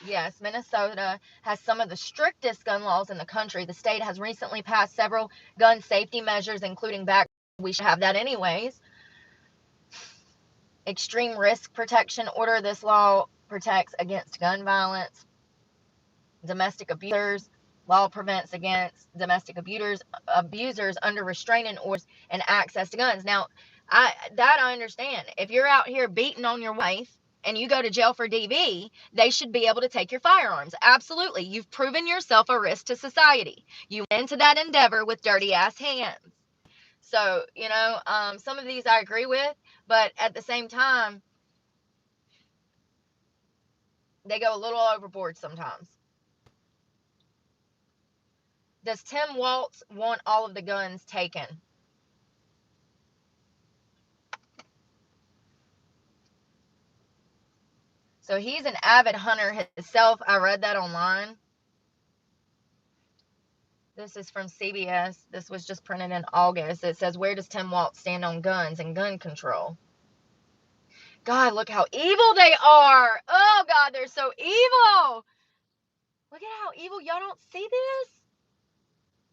Yes, Minnesota has some of the strictest gun laws in the country. The state has recently passed several gun safety measures, including we should have that anyways. Extreme risk protection order. This law protects against gun violence. Domestic abusers. Law prevents against domestic abusers under restraining orders and access to guns. Now, I understand. If you're out here beating on your wife and you go to jail for DV, they should be able to take your firearms. Absolutely. You've proven yourself a risk to society. You went into that endeavor with dirty ass hands. So, some of these I agree with, but at the same time, they go a little overboard sometimes. Does Tim Walz want all of the guns taken? So he's an avid hunter himself. I read that online. This is from CBS. This was just printed in August. It says, where does Tim Walz stand on guns and gun control? God, look how evil they are. Oh, God, they're so evil. Look at how evil. Y'all don't see this?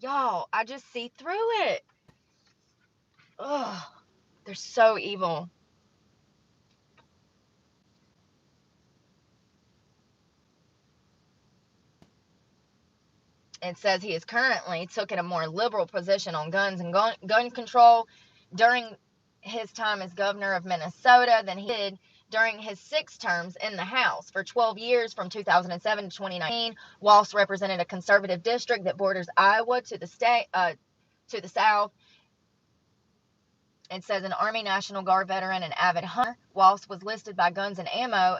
Y'all, I just see through it. Ugh, they're so evil. It says he is currently took a more liberal position on guns and gun control during his time as governor of Minnesota than he did during his 6 terms in the House. For 12 years, from 2007 to 2019, Walz represented a conservative district that borders Iowa to the south. It says an Army National Guard veteran and avid hunter, Walz was listed by Guns and Ammo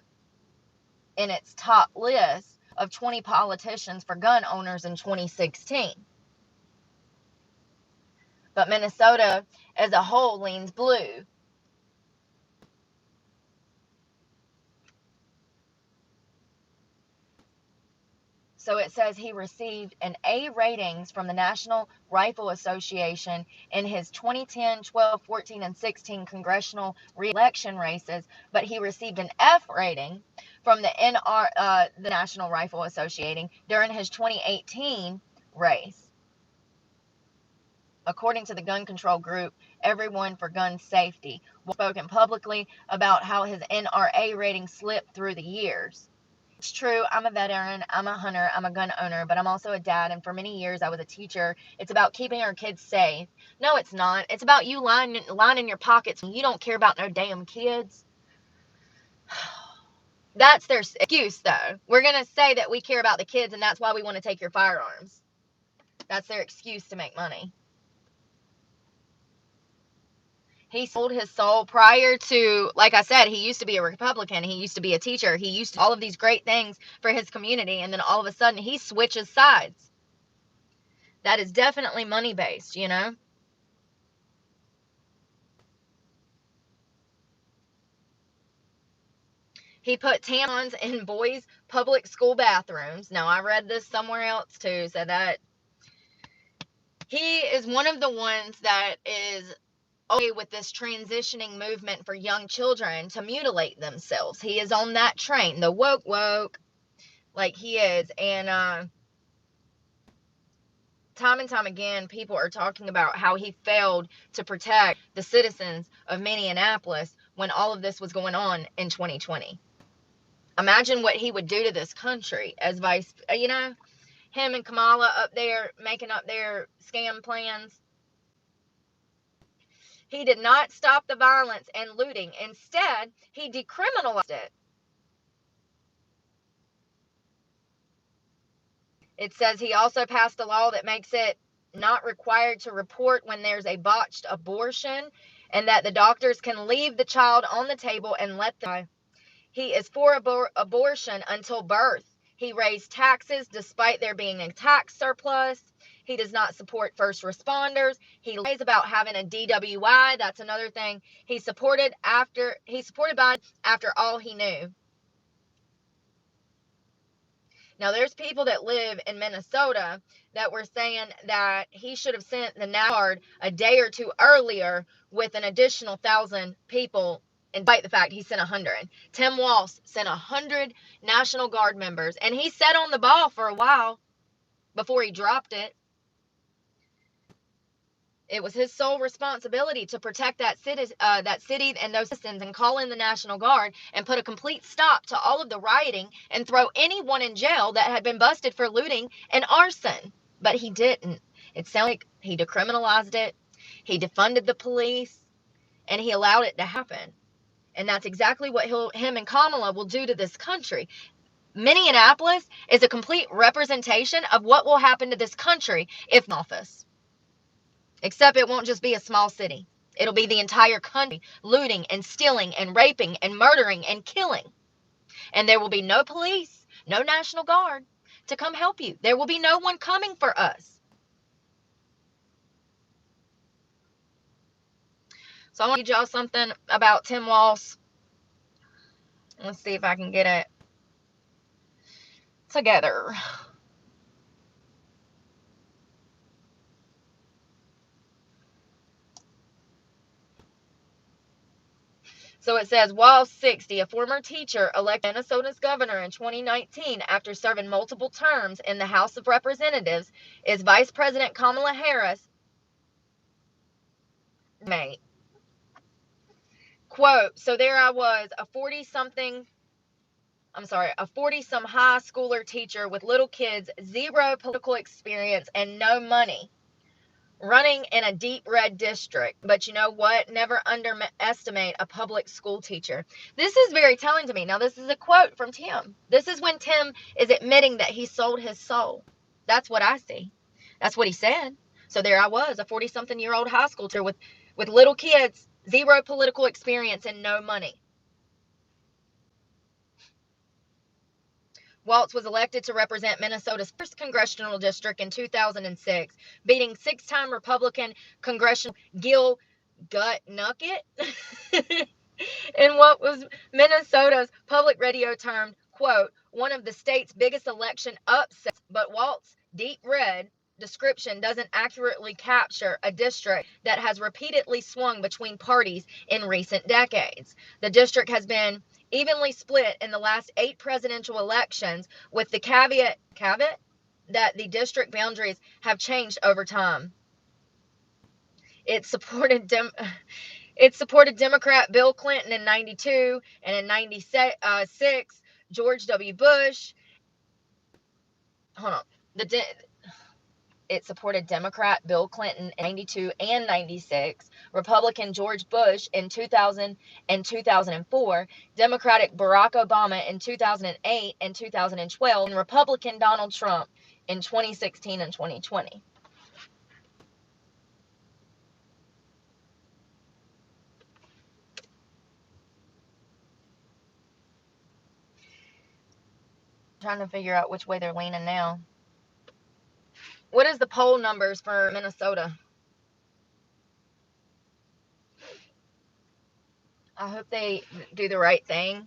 in its top list of 20 politicians for gun owners in 2016. But Minnesota as a whole leans blue. So it says he received an A ratings from the National Rifle Association in his 2010, 12, 14, and 16 congressional re-election races, but he received an F rating from the the National Rifle Association during his 2018 race. According to the gun control group, Everyone for Gun Safety, spoken publicly about how his NRA rating slipped through the years. It's true, I'm a veteran, I'm a hunter, I'm a gun owner, but I'm also a dad, and for many years I was a teacher. It's about keeping our kids safe. No, it's not. It's about you lining your pockets and you don't care about no damn kids. That's their excuse, though. We're going to say that we care about the kids, and that's why we want to take your firearms. That's their excuse to make money. He sold his soul prior to, like I said, he used to be a Republican. He used to be a teacher. He used to do all of these great things for his community. And then all of a sudden he switches sides. That is definitely money based, you know. He put tampons in boys' public school bathrooms. Now, I read this somewhere else too, so that he is one of the ones that is okay with this transitioning movement for young children to mutilate themselves. He is on that train, the woke, like he is. And time and time again, people are talking about how he failed to protect the citizens of Minneapolis when all of this was going on in 2020. Imagine what he would do to this country as vice, him and Kamala up there making up their scam plans. He did not stop the violence and looting. Instead, he decriminalized it. It says he also passed a law that makes it not required to report when there's a botched abortion, and that the doctors can leave the child on the table and let them die. He is for abortion until birth. He raised taxes despite there being a tax surplus. He does not support first responders. He lies about having a DWI. That's another thing. He supported Biden after all he knew. Now, there's people that live in Minnesota that were saying that he should have sent the National Guard a day or two earlier with an additional 1,000 people, and despite the fact he sent 100. Tim Walz sent 100 National Guard members, and he sat on the ball for a while before he dropped it. It was his sole responsibility to protect that city and those citizens, and call in the National Guard and put a complete stop to all of the rioting and throw anyone in jail that had been busted for looting and arson. But he didn't. It sounded like he decriminalized it. He defunded the police, and he allowed it to happen. And that's exactly what him and Kamala will do to this country. Minneapolis is a complete representation of what will happen to this country if in office. Except it won't just be a small city. It'll be the entire country looting and stealing and raping and murdering and killing. And there will be no police, no National Guard to come help you. There will be no one coming for us. So I want to read y'all something about Tim Walz. Let's see if I can get it together. So it says, Walz 60, a former teacher elected Minnesota's governor in 2019 after serving multiple terms in the House of Representatives, is Vice President Kamala Harris' mate. Quote, so there I was, a 40-something a 40-some high schooler teacher with little kids, zero political experience, and no money, running in a deep red district. But you know what? Never underestimate a public school teacher. This is very telling to me. Now, this is a quote from Tim. This is when Tim is admitting that he sold his soul. That's what I see. That's what he said. So there I was, a 40-something-year-old high school teacher with little kids, zero political experience, and no money. Walz was elected to represent Minnesota's 1st congressional district in 2006, beating 6-time Republican Congressional Gil Gutnucket in what was Minnesota's public radio termed, quote, one of the state's biggest election upsets. But Walz's deep red description doesn't accurately capture a district that has repeatedly swung between parties in recent decades. The district has been evenly split in the last 8 presidential elections, with the caveat that the district boundaries have changed over time. It supported Democrat Bill Clinton in 92, and in 96, George W. Bush. Hold on. It supported Democrat Bill Clinton in 92 and 96, Republican George Bush in 2000 and 2004, Democratic Barack Obama in 2008 and 2012, and Republican Donald Trump in 2016 and 2020. I'm trying to figure out which way they're leaning now. What is the poll numbers for Minnesota? I hope they do the right thing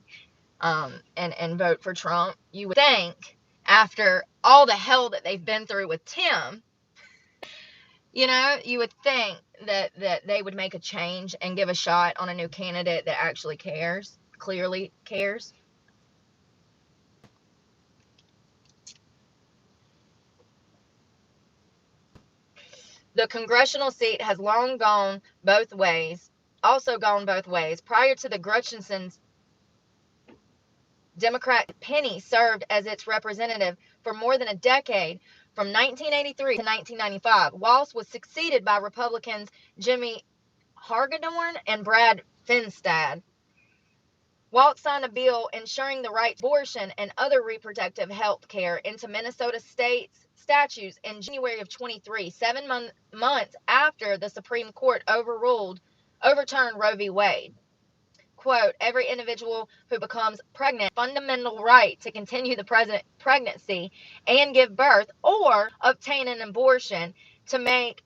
and vote for Trump. You would think, after all the hell that they've been through with Tim, you would think that they would make a change and give a shot on a new candidate that actually cares, clearly cares. The congressional seat has long gone both ways. Prior to the Gretchensons, Democrat Penny served as its representative for more than a decade, from 1983 to 1995. Walz was succeeded by Republicans Jimmy Hagedorn and Brad Finstad. Walz signed a bill ensuring the right to abortion and other reproductive health care into Minnesota state's statutes in January of 23, 7 months after the Supreme Court overturned Roe v. Wade. Quote, every individual who becomes pregnant, fundamental right to continue the pregnancy and give birth or obtain an abortion, to make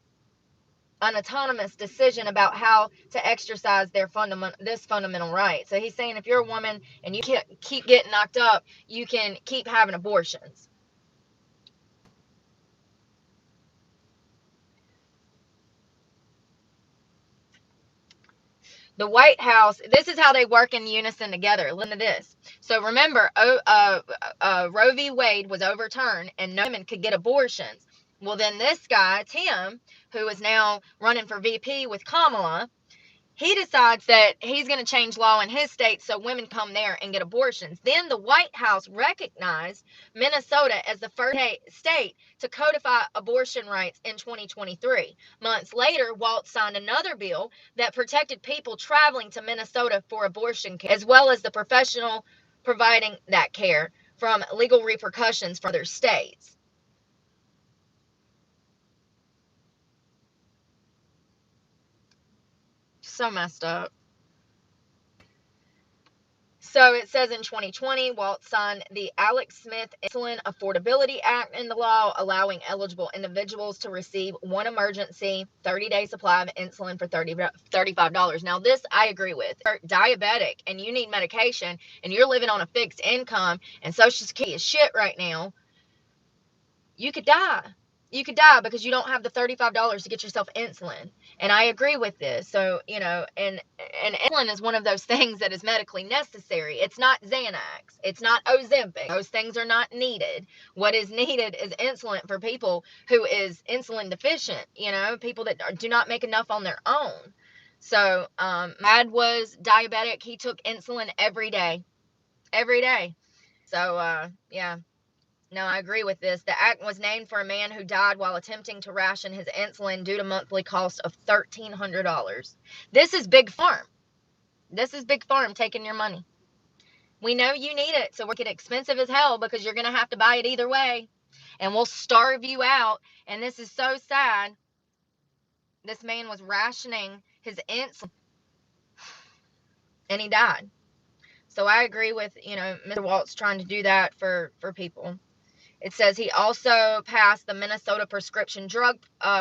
an autonomous decision about how to exercise this fundamental right. So he's saying if you're a woman and you keep getting knocked up, you can keep having abortions. The White House, this is how they work in unison together. Listen to this. So remember, Roe v. Wade was overturned and no women could get abortions. Well, then this guy, Tim, who is now running for VP with Kamala, he decides that he's going to change law in his state so women come there and get abortions. Then the White House recognized Minnesota as the first state to codify abortion rights in 2023. Months later, Walz signed another bill that protected people traveling to Minnesota for abortion care, as well as the professional providing that care, from legal repercussions for other states. So messed up. So it says in 2020, Walz signed the Alex Smith Insulin Affordability Act into law, allowing eligible individuals to receive one emergency 30-day supply of insulin for $35. Now, this I agree with. If you're diabetic and you need medication and you're living on a fixed income and Social Security is shit right now, you could die. You could die because you don't have the $35 to get yourself insulin. And I agree with this. So, and insulin is one of those things that is medically necessary. It's not Xanax. It's not Ozempic. Those things are not needed. What is needed is insulin for people who is insulin deficient, people that do not make enough on their own. So, my dad was diabetic. He took insulin every day. Every day. So, yeah. No, I agree with this. The act was named for a man who died while attempting to ration his insulin due to monthly cost of $1,300. This is Big Farm. This is Big Farm taking your money. We know you need it, so we'll make it expensive as hell because you're going to have to buy it either way. And we'll starve you out. And this is so sad. This man was rationing his insulin and he died. So I agree with, Mr. Walz trying to do that for people. It says he also passed the Minnesota Prescription Drug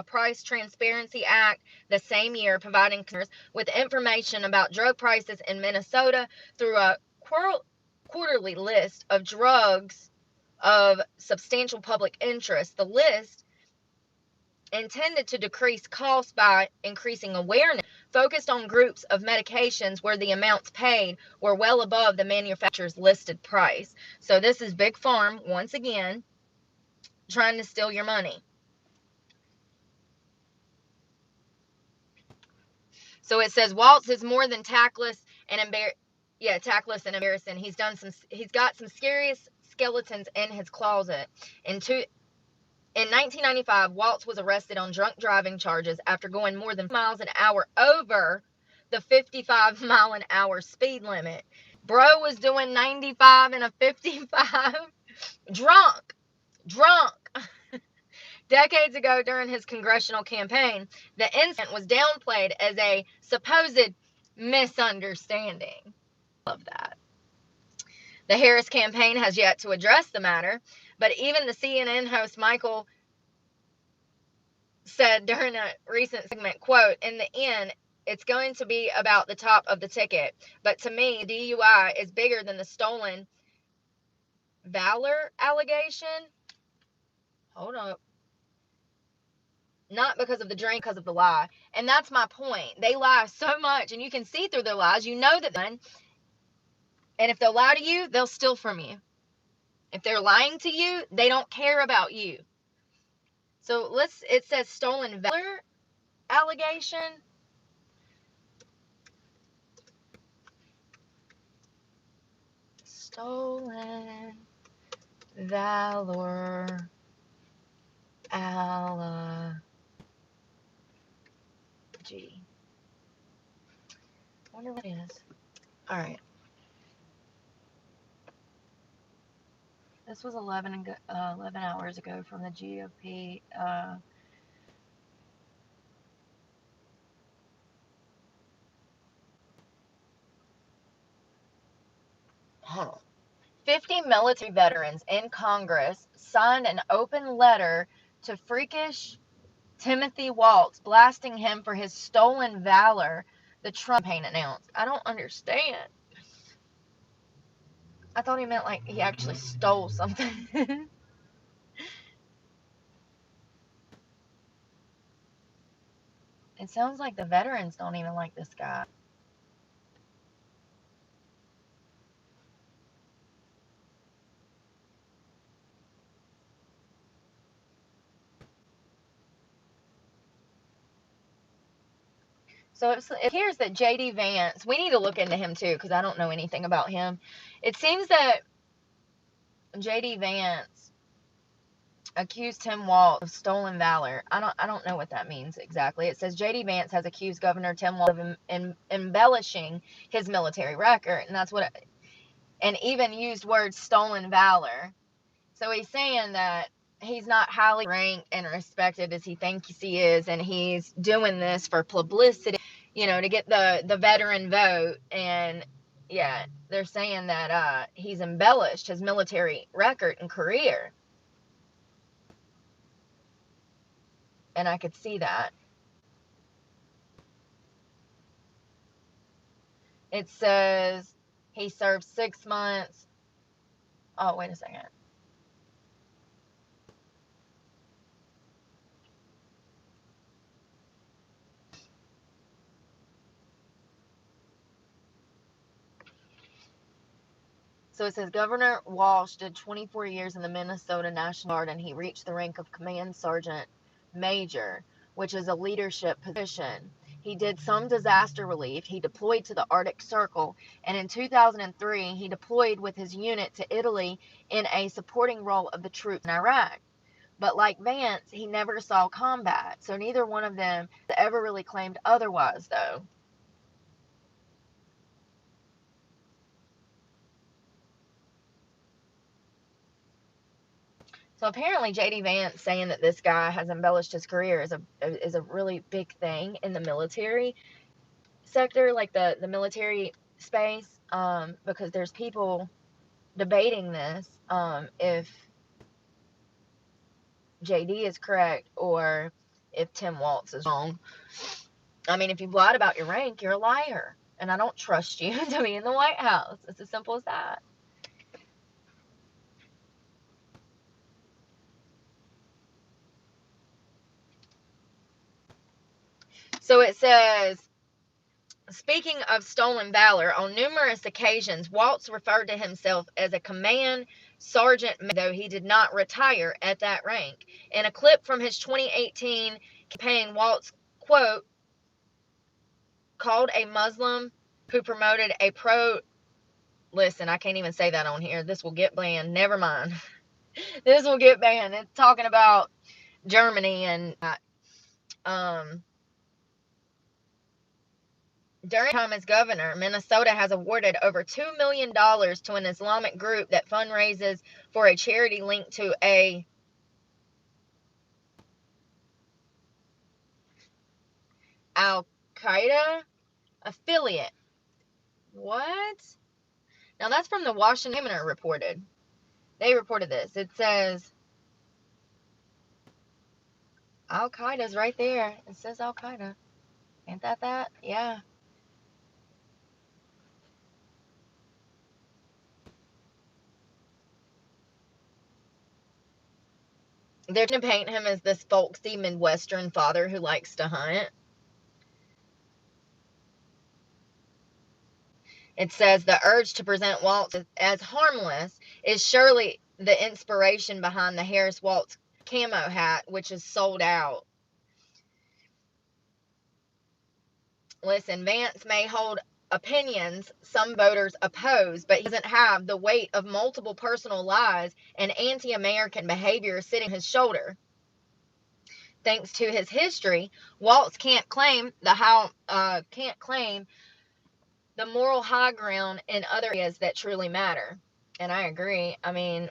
Price Transparency Act the same year, providing consumers with information about drug prices in Minnesota through a quarterly list of drugs of substantial public interest. The list, intended to decrease costs by increasing awareness, focused on groups of medications where the amounts paid were well above the manufacturer's listed price. So this is Big Farm, once again, trying to steal your money. So it says Walz is more than tactless and embarrassing. He's got some serious skeletons in his closet. In 1995, Walz was arrested on drunk driving charges after going more than miles an hour over the 55-mile-an-hour speed limit. Bro was doing 95 in a 55. Drunk. Decades ago, during his congressional campaign, the incident was downplayed as a supposed misunderstanding. Love that. The Harris campaign has yet to address the matter, but even the CNN host Michael said during a recent segment, quote, "In the end, it's going to be about the top of the ticket. But to me, DUI is bigger than the stolen valor allegation." Hold up. Not because of the drink, because of the lie. And that's my point. They lie so much, and you can see through their lies. You know that. And if they'll lie to you, they'll steal from you. If they're lying to you, they don't care about you. So it says stolen valor allegation. Stolen valor allergy. I wonder what it is. All right. This was 11 hours ago from the GOP. Hold on. 50 military veterans in Congress signed an open letter to freakish Timothy Walz, blasting him for his stolen valor, the Trump campaign announced. I don't understand. I thought he meant like he actually stole something. It sounds like the veterans don't even like this guy. So it appears that J.D. Vance, we need to look into him too, because I don't know anything about him. It seems that J.D. Vance accused Tim Walz of stolen valor. I don't know what that means exactly. It says J.D. Vance has accused Governor Tim Walz of embellishing his military record, and that's what, and even used words stolen valor. So he's saying that he's not highly ranked and respected as he thinks he is, and he's doing this for publicity, to get the veteran vote. And yeah, they're saying that he's embellished his military record and career. And I could see that. It says he served 6 months. Oh, wait a second. So it says Governor Walz did 24 years in the Minnesota National Guard, and he reached the rank of Command Sergeant Major, which is a leadership position. He did some disaster relief. He deployed to the Arctic Circle. And in 2003, he deployed with his unit to Italy in a supporting role of the troops in Iraq. But like Vance, he never saw combat. So neither one of them ever really claimed otherwise, though. So apparently JD Vance saying that this guy has embellished his career is a really big thing in the military sector, like the military space, because there's people debating this, if JD is correct or if Tim Walz is wrong. I mean, if you've lied about your rank, you're a liar, and I don't trust you to be in the White House. It's as simple as that. So it says, speaking of stolen valor, on numerous occasions, Walz referred to himself as a command sergeant, though he did not retire at that rank. In a clip from his 2018 campaign, Walz, quote, called a Muslim who promoted a listen, I can't even say that on here. This will get banned. Never mind. This will get banned. It's talking about Germany and during time as governor, Minnesota has awarded over $2 million to an Islamic group that fundraises for a charity linked to a Al-Qaeda affiliate. What? Now that's from the Washington Examiner reported. They reported this. It says Al-Qaeda's right there. It says Al-Qaeda. Ain't that? Yeah. They're going to paint him as this folksy Midwestern father who likes to hunt. It says the urge to present Walz as harmless is surely the inspiration behind the Harris Walz camo hat, which is sold out. Listen, Vance may hold opinions some voters oppose, but he doesn't have the weight of multiple personal lies and anti-American behavior sitting on his shoulder. Thanks to his history, Walz can't claim the moral high ground in other areas that truly matter. And I agree. I mean,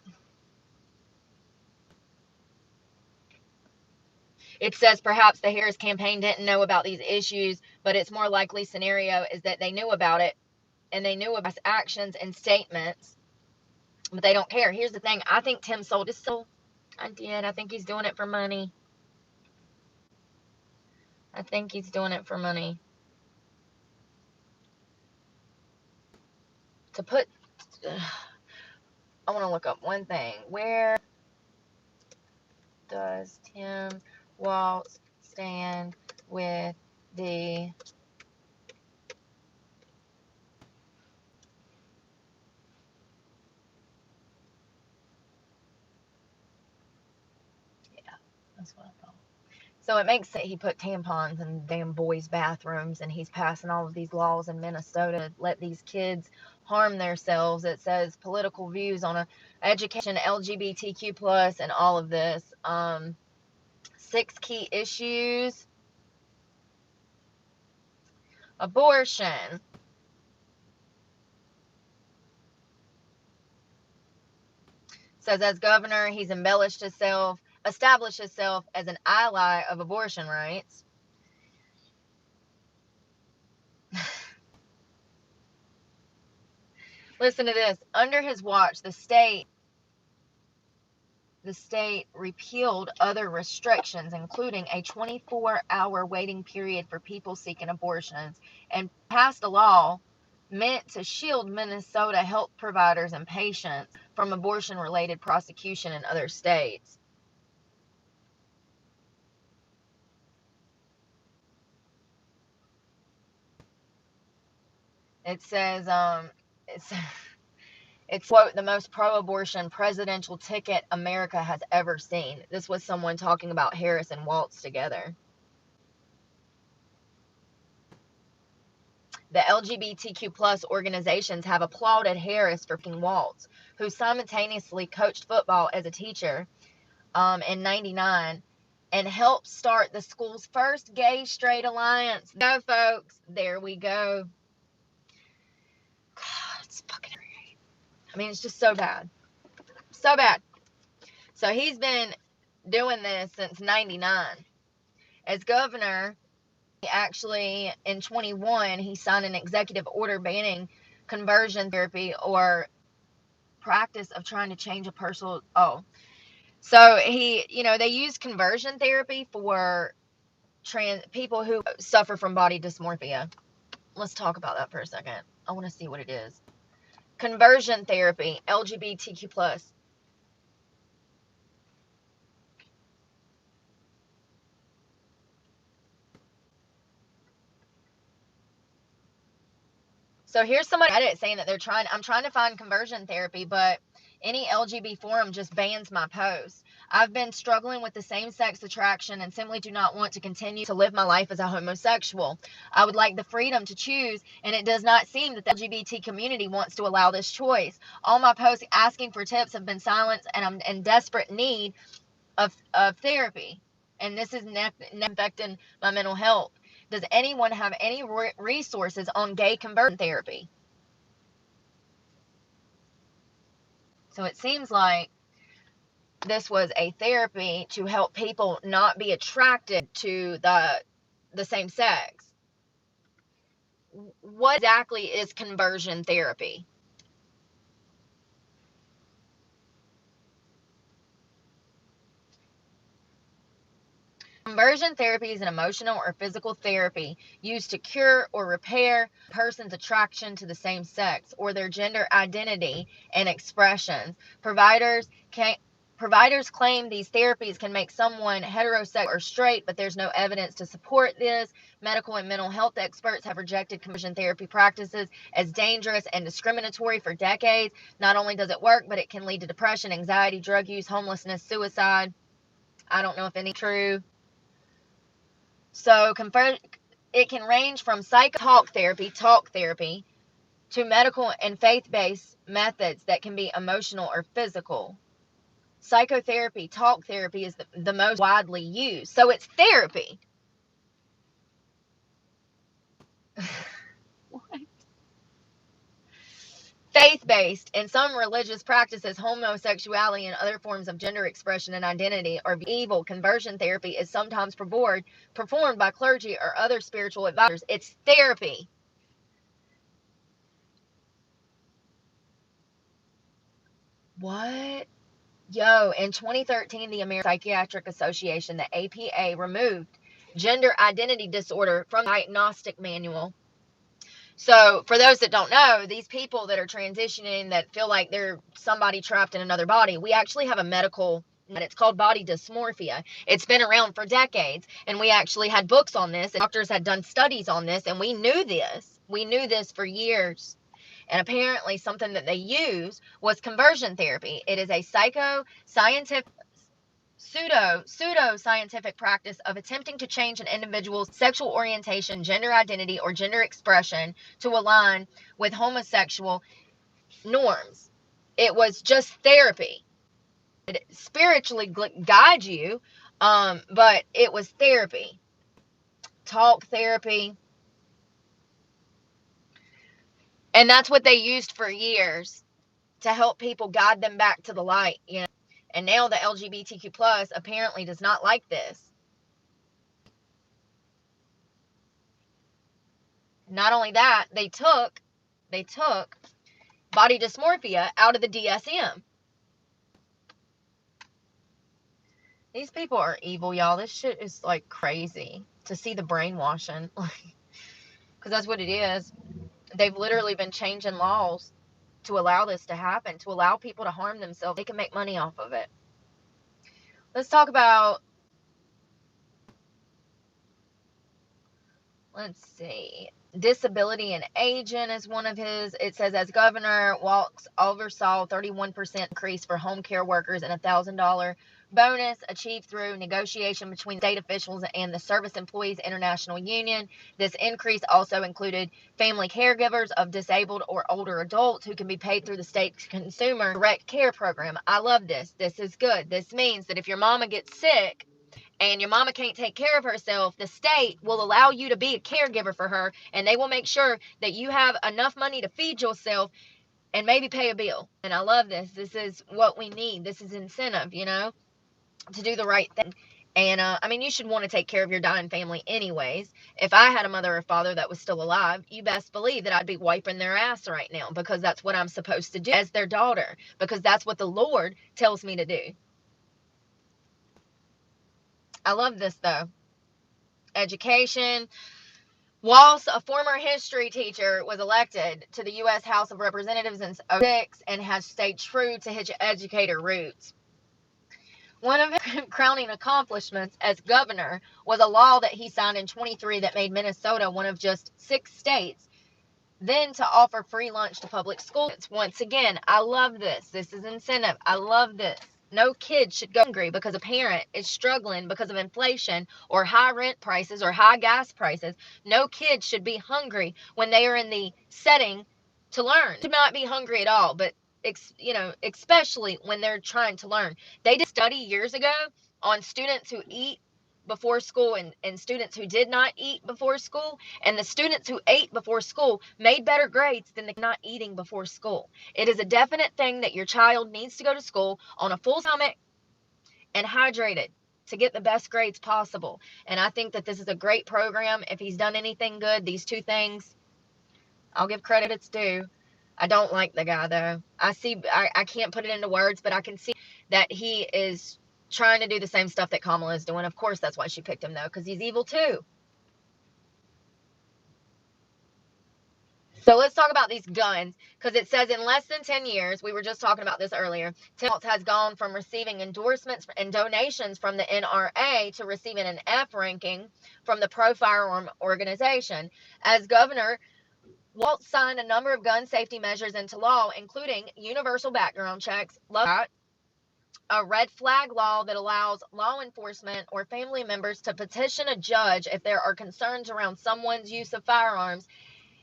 it says perhaps the Harris campaign didn't know about these issues, but it's more likely scenario is that they knew about it and they knew about his actions and statements, but they don't care. Here's the thing. I think Tim sold his soul. I did. I think he's doing it for money. I think he's doing it for money. To put, I want to look up one thing. Where does Tim Walz stand with the that's what I thought. So it makes sense he put tampons in damn boys' bathrooms, and he's passing all of these laws in Minnesota to let these kids harm themselves. It says political views on education, LGBTQ plus, and all of this. 6 key issues. Abortion. Says as governor, he's established himself as an ally of abortion rights. Listen to this. Under his watch, the state repealed other restrictions, including a 24-hour waiting period for people seeking abortions, and passed a law meant to shield Minnesota health providers and patients from abortion-related prosecution in other states. It says, it's quote, the most pro-abortion presidential ticket America has ever seen. This was someone talking about Harris and Walz together. The LGBTQ plus organizations have applauded Harris for picking Walz, who simultaneously coached football as a teacher in '99 and helped start the school's first gay-straight alliance. Go, folks. There we go. God, it's fucking great. I mean, it's just so bad. So bad. So he's been doing this since '99. As governor, actually in 21 he signed an executive order banning conversion therapy or practice of trying to change a personal so they use conversion therapy for trans people who suffer from body dysmorphia. Let's talk about that for a second. I want to see what it is. Conversion therapy, LGBTQ plus. So here's somebody at it saying that I'm trying to find conversion therapy, but any LGB forum just bans my posts. I've been struggling with the same-sex attraction and simply do not want to continue to live my life as a homosexual. I would like the freedom to choose, and it does not seem that the LGBT community wants to allow this choice. All my posts asking for tips have been silenced, and I'm in desperate need of therapy. And this is affecting my mental health. Does anyone have any resources on gay conversion therapy? So it seems like this was a therapy to help people not be attracted to the same sex. What exactly is conversion therapy? Conversion therapy is an emotional or physical therapy used to cure or repair a person's attraction to the same sex or their gender identity and expressions. Providers claim these therapies can make someone heterosexual or straight, but there's no evidence to support this. Medical and mental health experts have rejected conversion therapy practices as dangerous and discriminatory for decades. Not only does it work, but it can lead to depression, anxiety, drug use, homelessness, suicide. I don't know if any true. So it can range from talk therapy, to medical and faith-based methods that can be emotional or physical. Psychotherapy, talk therapy is the most widely used. So it's therapy. What? Faith-based. In some religious practices, homosexuality and other forms of gender expression and identity are evil. Conversion therapy is sometimes performed by clergy or other spiritual advisors. It's therapy. What? Yo, in 2013, the American Psychiatric Association, the APA, removed gender identity disorder from the diagnostic manual. So for those that don't know, these people that are transitioning that feel like they're somebody trapped in another body, we actually have a medical, and it's called body dysmorphia. It's been around for decades, and we actually had books on this, and doctors had done studies on this, and we knew this. We knew this for years. And apparently something that they use was conversion therapy. It is a pseudo-scientific practice of attempting to change an individual's sexual orientation, gender identity, or gender expression to align with homosexual norms. It was just therapy. It spiritually guide you, but it was therapy. Talk therapy. And that's what they used for years to help people guide them back to the light, And now the LGBTQ plus apparently does not like this. Not only that, they took body dysmorphia out of the DSM. These people are evil, y'all. This shit is like crazy to see the brainwashing. Because that's what it is. They've literally been changing laws to allow this to happen, to allow people to harm themselves. They can make money off of it. Let's talk about, let's see, disability and aging is one of his. It says, as governor, Walz oversaw 31% increase for home care workers and $1,000 bonus achieved through negotiation between state officials and the Service Employees International Union. This increase also included family caregivers of disabled or older adults who can be paid through the state's consumer direct care program. I love this. This is good. This means that if your mama gets sick and your mama can't take care of herself, the state will allow you to be a caregiver for her, and they will make sure that you have enough money to feed yourself and maybe pay a bill. And I love this. This is what we need. This is incentive, to do the right thing. And I mean, you should want to take care of your dying family anyways. If I had a mother or father that was still alive, you best believe that I'd be wiping their ass right now, because that's what I'm supposed to do as their daughter, because that's what the Lord tells me to do. I love this though. Education. Walz, a former history teacher, was elected to the U.S. House of Representatives in 2006 and has stayed true to his educator roots. One of his crowning accomplishments as governor was a law that he signed in 23 that made Minnesota one of just 6 states then to offer free lunch to public schools. Once again, I love this. This is incentive. I love this. No kid should go hungry because a parent is struggling because of inflation or high rent prices or high gas prices. No kid should be hungry when they are in the setting to learn. Should not be hungry at all, but especially when they're trying to learn. They did a study years ago on students who eat before school and students who did not eat before school, and the students who ate before school made better grades than the not eating before school. It is a definite thing that your child needs to go to school on a full stomach and hydrated to get the best grades possible. And I think that this is a great program. If he's done anything good, these 2 things, I'll give credit it's due. I don't like the guy though. I can't put it into words, but I can see that he is trying to do the same stuff that Kamala is doing. Of course, that's why she picked him, though, because he's evil, too. So let's talk about these guns, because it says in less than 10 years, we were just talking about this earlier, Walz has gone from receiving endorsements and donations from the NRA to receiving an F ranking from the pro-firearm organization. As governor, Walz signed a number of gun safety measures into law, including universal background checks, a red flag law that allows law enforcement or family members to petition a judge if there are concerns around someone's use of firearms,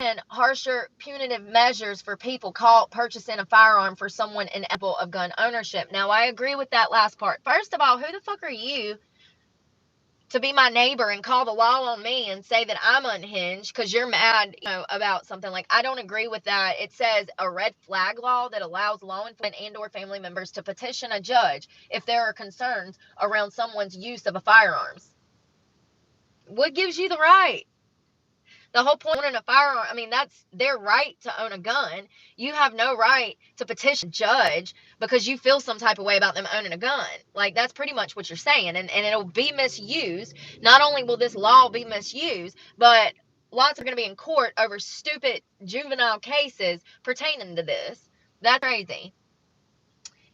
and harsher punitive measures for people caught purchasing a firearm for someone ineligible of gun ownership. Now, I agree with that last part. First of all, who the fuck are you to be my neighbor and call the law on me and say that I'm unhinged because you're mad, about something? Like, I don't agree with that. It says a red flag law that allows law enforcement and or family members to petition a judge if there are concerns around someone's use of a firearms. What gives you the right? The whole point of owning a firearm, I mean, that's their right to own a gun. You have no right to petition a judge because you feel some type of way about them owning a gun. Like, that's pretty much what you're saying. And it'll be misused. Not only will this law be misused, but lots are going to be in court over stupid juvenile cases pertaining to this. That's crazy.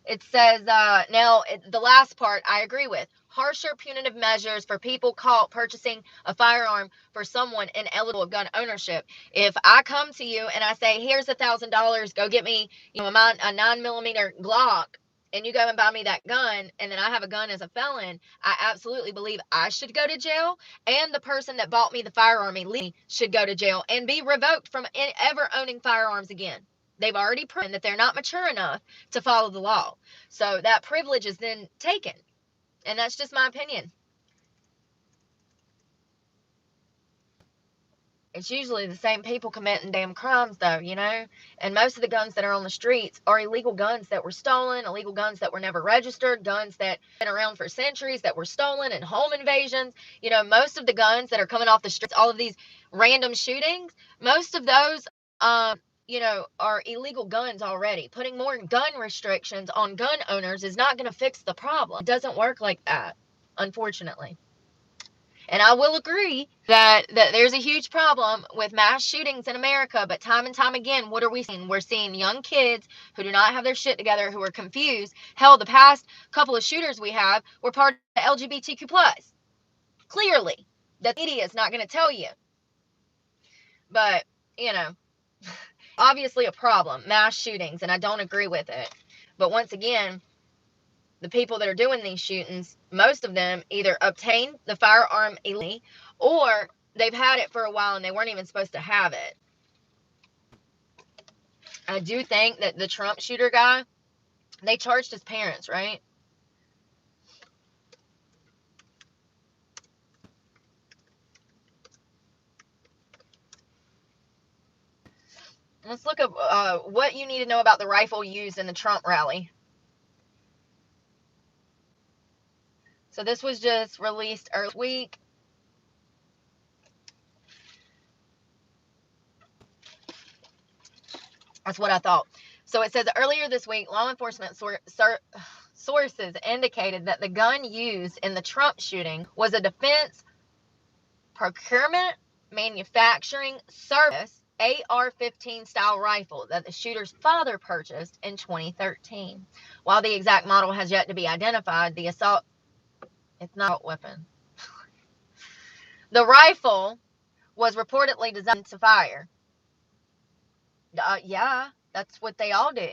It says, the last part I agree with. Harsher punitive measures for people caught purchasing a firearm for someone ineligible of gun ownership. If I come to you and I say, here's $1,000, go get me, a 9mm Glock, and you go and buy me that gun, and then I have a gun as a felon, I absolutely believe I should go to jail, and the person that bought me the firearm illegally should go to jail and be revoked from ever owning firearms again. They've already proven that they're not mature enough to follow the law. So that privilege is then taken. And that's just my opinion. It's usually the same people committing damn crimes, though, And most of the guns that are on the streets are illegal guns that were stolen, illegal guns that were never registered, guns that have been around for centuries that were stolen in home invasions. Most of the guns that are coming off the streets, all of these random shootings, most of those, are illegal guns already. Putting more gun restrictions on gun owners is not going to fix the problem. It doesn't work like that, unfortunately. And I will agree that there's a huge problem with mass shootings in America, but time and time again, what are we seeing? We're seeing young kids who do not have their shit together, who are confused. Hell, the past couple of shooters we have were part of the LGBTQ+. Clearly, the media is not going to tell you. But, obviously a problem, mass shootings, and I don't agree with it. But once again, the people that are doing these shootings, most of them either obtained the firearm illegally or they've had it for a while and they weren't even supposed to have it. I do think that the Trump shooter guy, they charged his parents, right? Let's look up what you need to know about the rifle used in the Trump rally. So this was just released earlier this week. That's what I thought. So it says earlier this week, law enforcement sources indicated that the gun used in the Trump shooting was a defense procurement manufacturing service AR-15 style rifle that the shooter's father purchased in 2013. While the exact model has yet to be identified, the assault, it's not a weapon. The rifle was reportedly designed to fire. Yeah, that's what they all do.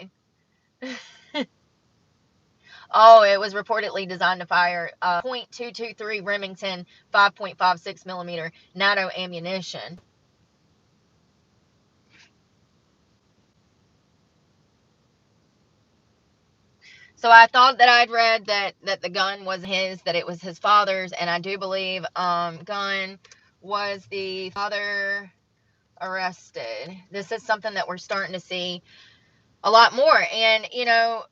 Oh, it was reportedly designed to fire .223 Remington 5.56 millimeter NATO ammunition. So I thought that I'd read that the gun was his, that it was his father's, and I do believe gun was the father arrested. This is something that we're starting to see a lot more, and you know,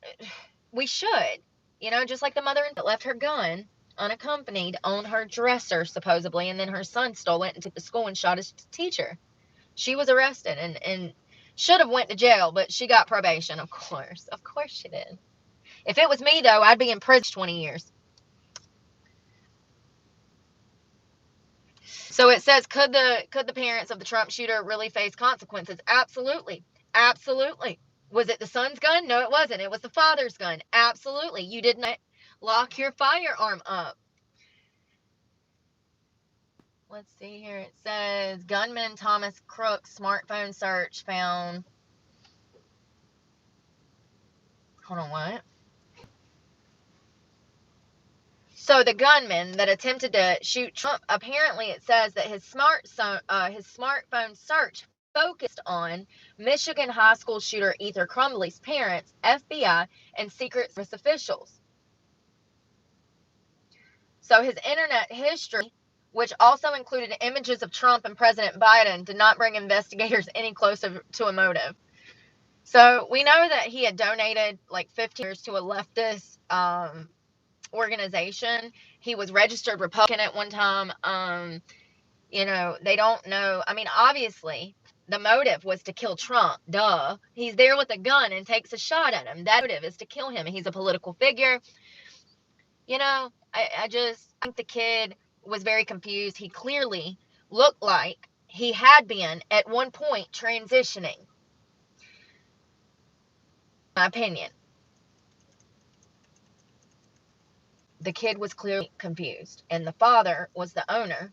we should, you know, just like the mother that left her gun unaccompanied on her dresser supposedly, and then her son stole it and took it to school and shot his teacher. She was arrested and should have went to jail, but she got probation, of course she did. If it was me, though, I'd be in prison 20 years. So it says, could the parents of the Trump shooter really face consequences? Absolutely. Absolutely. Was it the son's gun? No, it wasn't. It was the father's gun. Absolutely. You did not lock your firearm up. Let's see here. It says, gunman Thomas Crook's smartphone search found... Hold on, what? So the gunman that attempted to shoot Trump, apparently it says that his smartphone search focused on Michigan high school shooter Ethan Crumbley's parents, FBI, and Secret Service officials. So his internet history, which also included images of Trump and President Biden, did not bring investigators any closer to a motive. So we know that he had donated like 15 years to a leftist organization. He was registered Republican at one time. You know, they don't know. I mean, obviously, the motive was to kill Trump. Duh. He's there with a gun and takes a shot at him. That motive is to kill him. He's a political figure. You know, I think the kid was very confused. He clearly looked like he had been at one point transitioning. My opinion. The kid was clearly confused, and the father was the owner,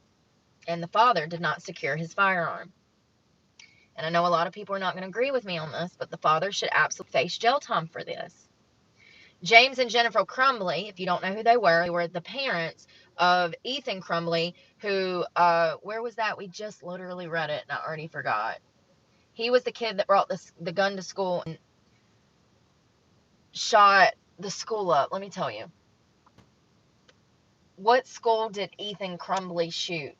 and the father did not secure his firearm. And I know a lot of people are not going to agree with me on this, but the father should absolutely face jail time for this. James and Jennifer Crumbley, if you don't know who they were the parents of Ethan Crumbley, who, where was that? We just literally read it, and I already forgot. He was the kid that brought the gun to school and shot the school up. Let me tell you. What school did Ethan Crumbley shoot?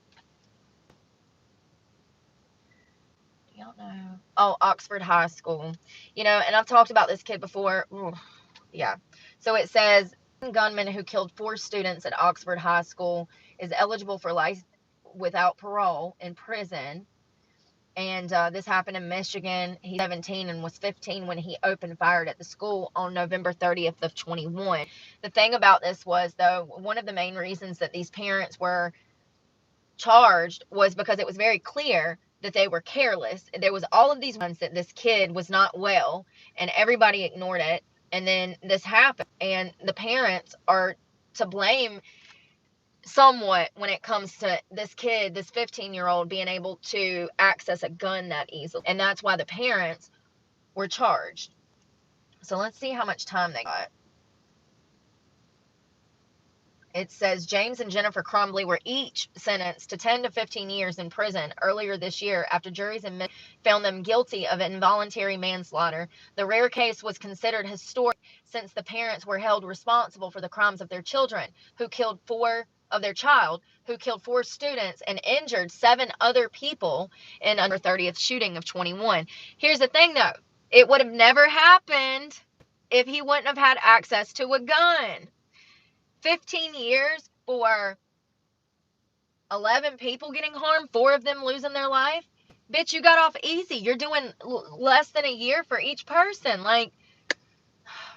Y'all know. Oh, Oxford High School. You know, and I've talked about this kid before. Ooh, yeah. So it says, gunman who killed 4 students at Oxford High School is eligible for life without parole in prison. And this happened in Michigan. He's 17 and was 15 when he opened fire at the school on November 30th of 21. The thing about this was, though, one of the main reasons that these parents were charged was because it was very clear that they were careless. There was all of these ones that this kid was not well, and everybody ignored it. And then this happened, and the parents are to blame somewhat when it comes to this kid, this 15-year-old, being able to access a gun that easily. And that's why the parents were charged. So let's see how much time they got. It says James and Jennifer Crumbley were each sentenced to 10 to 15 years in prison earlier this year after juries found them guilty of involuntary manslaughter. The rare case was considered historic since the parents were held responsible for the crimes of their children, who killed four students and injured 7 other people in under 30th shooting of 21. Here's the thing though, it would have never happened if he wouldn't have had access to a gun. 15 years for 11 people getting harmed, 4 of them losing their life. Bitch, you got off easy. You're doing less than a year for each person. Like,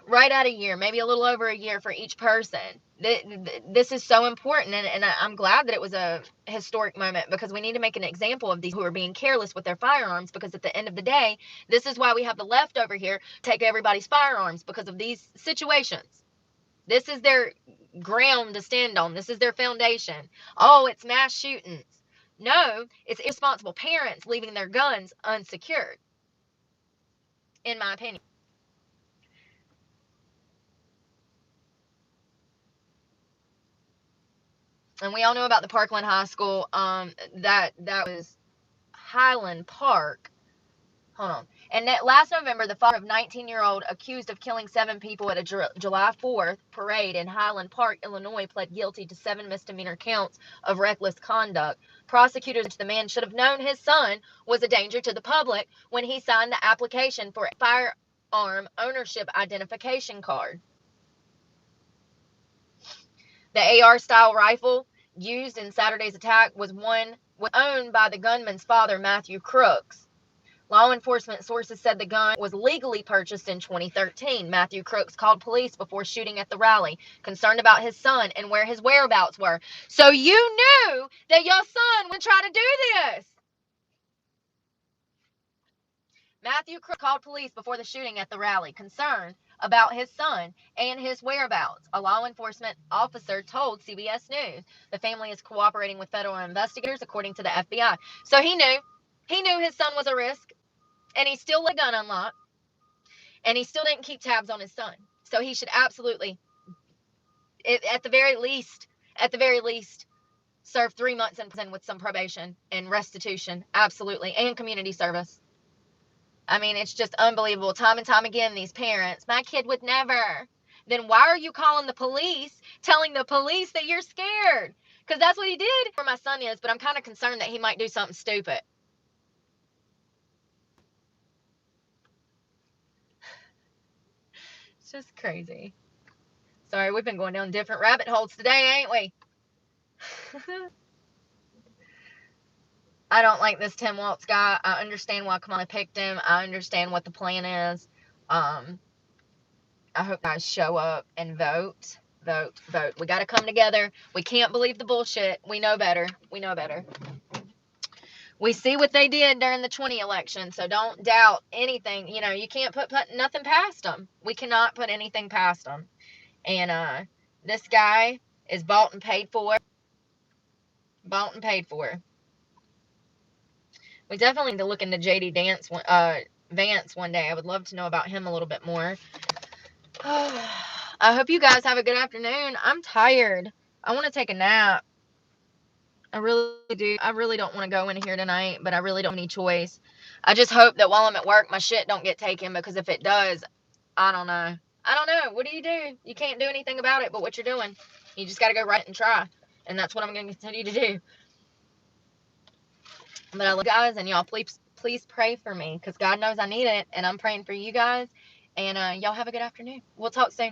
right at a year, maybe a little over a year for each person. This is so important, and I'm glad that it was a historic moment, because we need to make an example of these who are being careless with their firearms, because at the end of the day, this is why we have the left over here take everybody's firearms, because of these situations. This is their ground to stand on. This is their foundation. Oh, it's mass shootings. No, it's irresponsible parents leaving their guns unsecured, in my opinion. And we all know about the Parkland High School. That was Highland Park. Hold on. And last November, the father of 19-year-old accused of killing 7 people at a July 4th parade in Highland Park, Illinois, pled guilty to 7 misdemeanor counts of reckless conduct. Prosecutors, the man should have known his son was a danger to the public when he signed the application for a firearm ownership identification card. The AR-style rifle used in Saturday's attack was owned by the gunman's father, Matthew Crooks. Law enforcement sources said the gun was legally purchased in 2013. Matthew Crooks called police before shooting at the rally, concerned about his son and where his whereabouts were. So you knew that your son would try to do this. Matthew Crooks called police before the shooting at the rally, concerned about his son and his whereabouts, a law enforcement officer told CBS News. The family is cooperating with federal investigators, according to the FBI. So he knew his son was a risk, and he still let a gun unlocked, and he still didn't keep tabs on his son. So he should absolutely, at the very least, serve 3 months in prison with some probation and restitution, absolutely, and community service. I mean, it's just unbelievable. Time and time again, these parents, my kid would never. Then why are you calling the police, telling the police that you're scared? Because that's what he did. Where my son is, but I'm kind of concerned that he might do something stupid. It's just crazy. Sorry, we've been going down different rabbit holes today, ain't we? I don't like this Tim Walz guy. I understand why Kamala picked him. I understand what the plan is. I hope guys show up and vote. Vote. We got to come together. We can't believe the bullshit. We know better. We see what they did during the 20 election, so don't doubt anything. You know, you can't put nothing past them. We cannot put anything past them. And this guy is bought and paid for. We definitely need to look into JD Vance one day. I would love to know about him a little bit more. I hope you guys have a good afternoon. I'm tired. I want to take a nap. I really do. I really don't want to go in here tonight, but I really don't have any choice. I just hope that while I'm at work, my shit don't get taken, because if it does, I don't know. What do? You can't do anything about it but what you're doing. You just got to go right and try. And that's what I'm going to continue to do. But I love you guys, and y'all please pray for me, because God knows I need it, and I'm praying for you guys. And y'all have a good afternoon. We'll talk soon.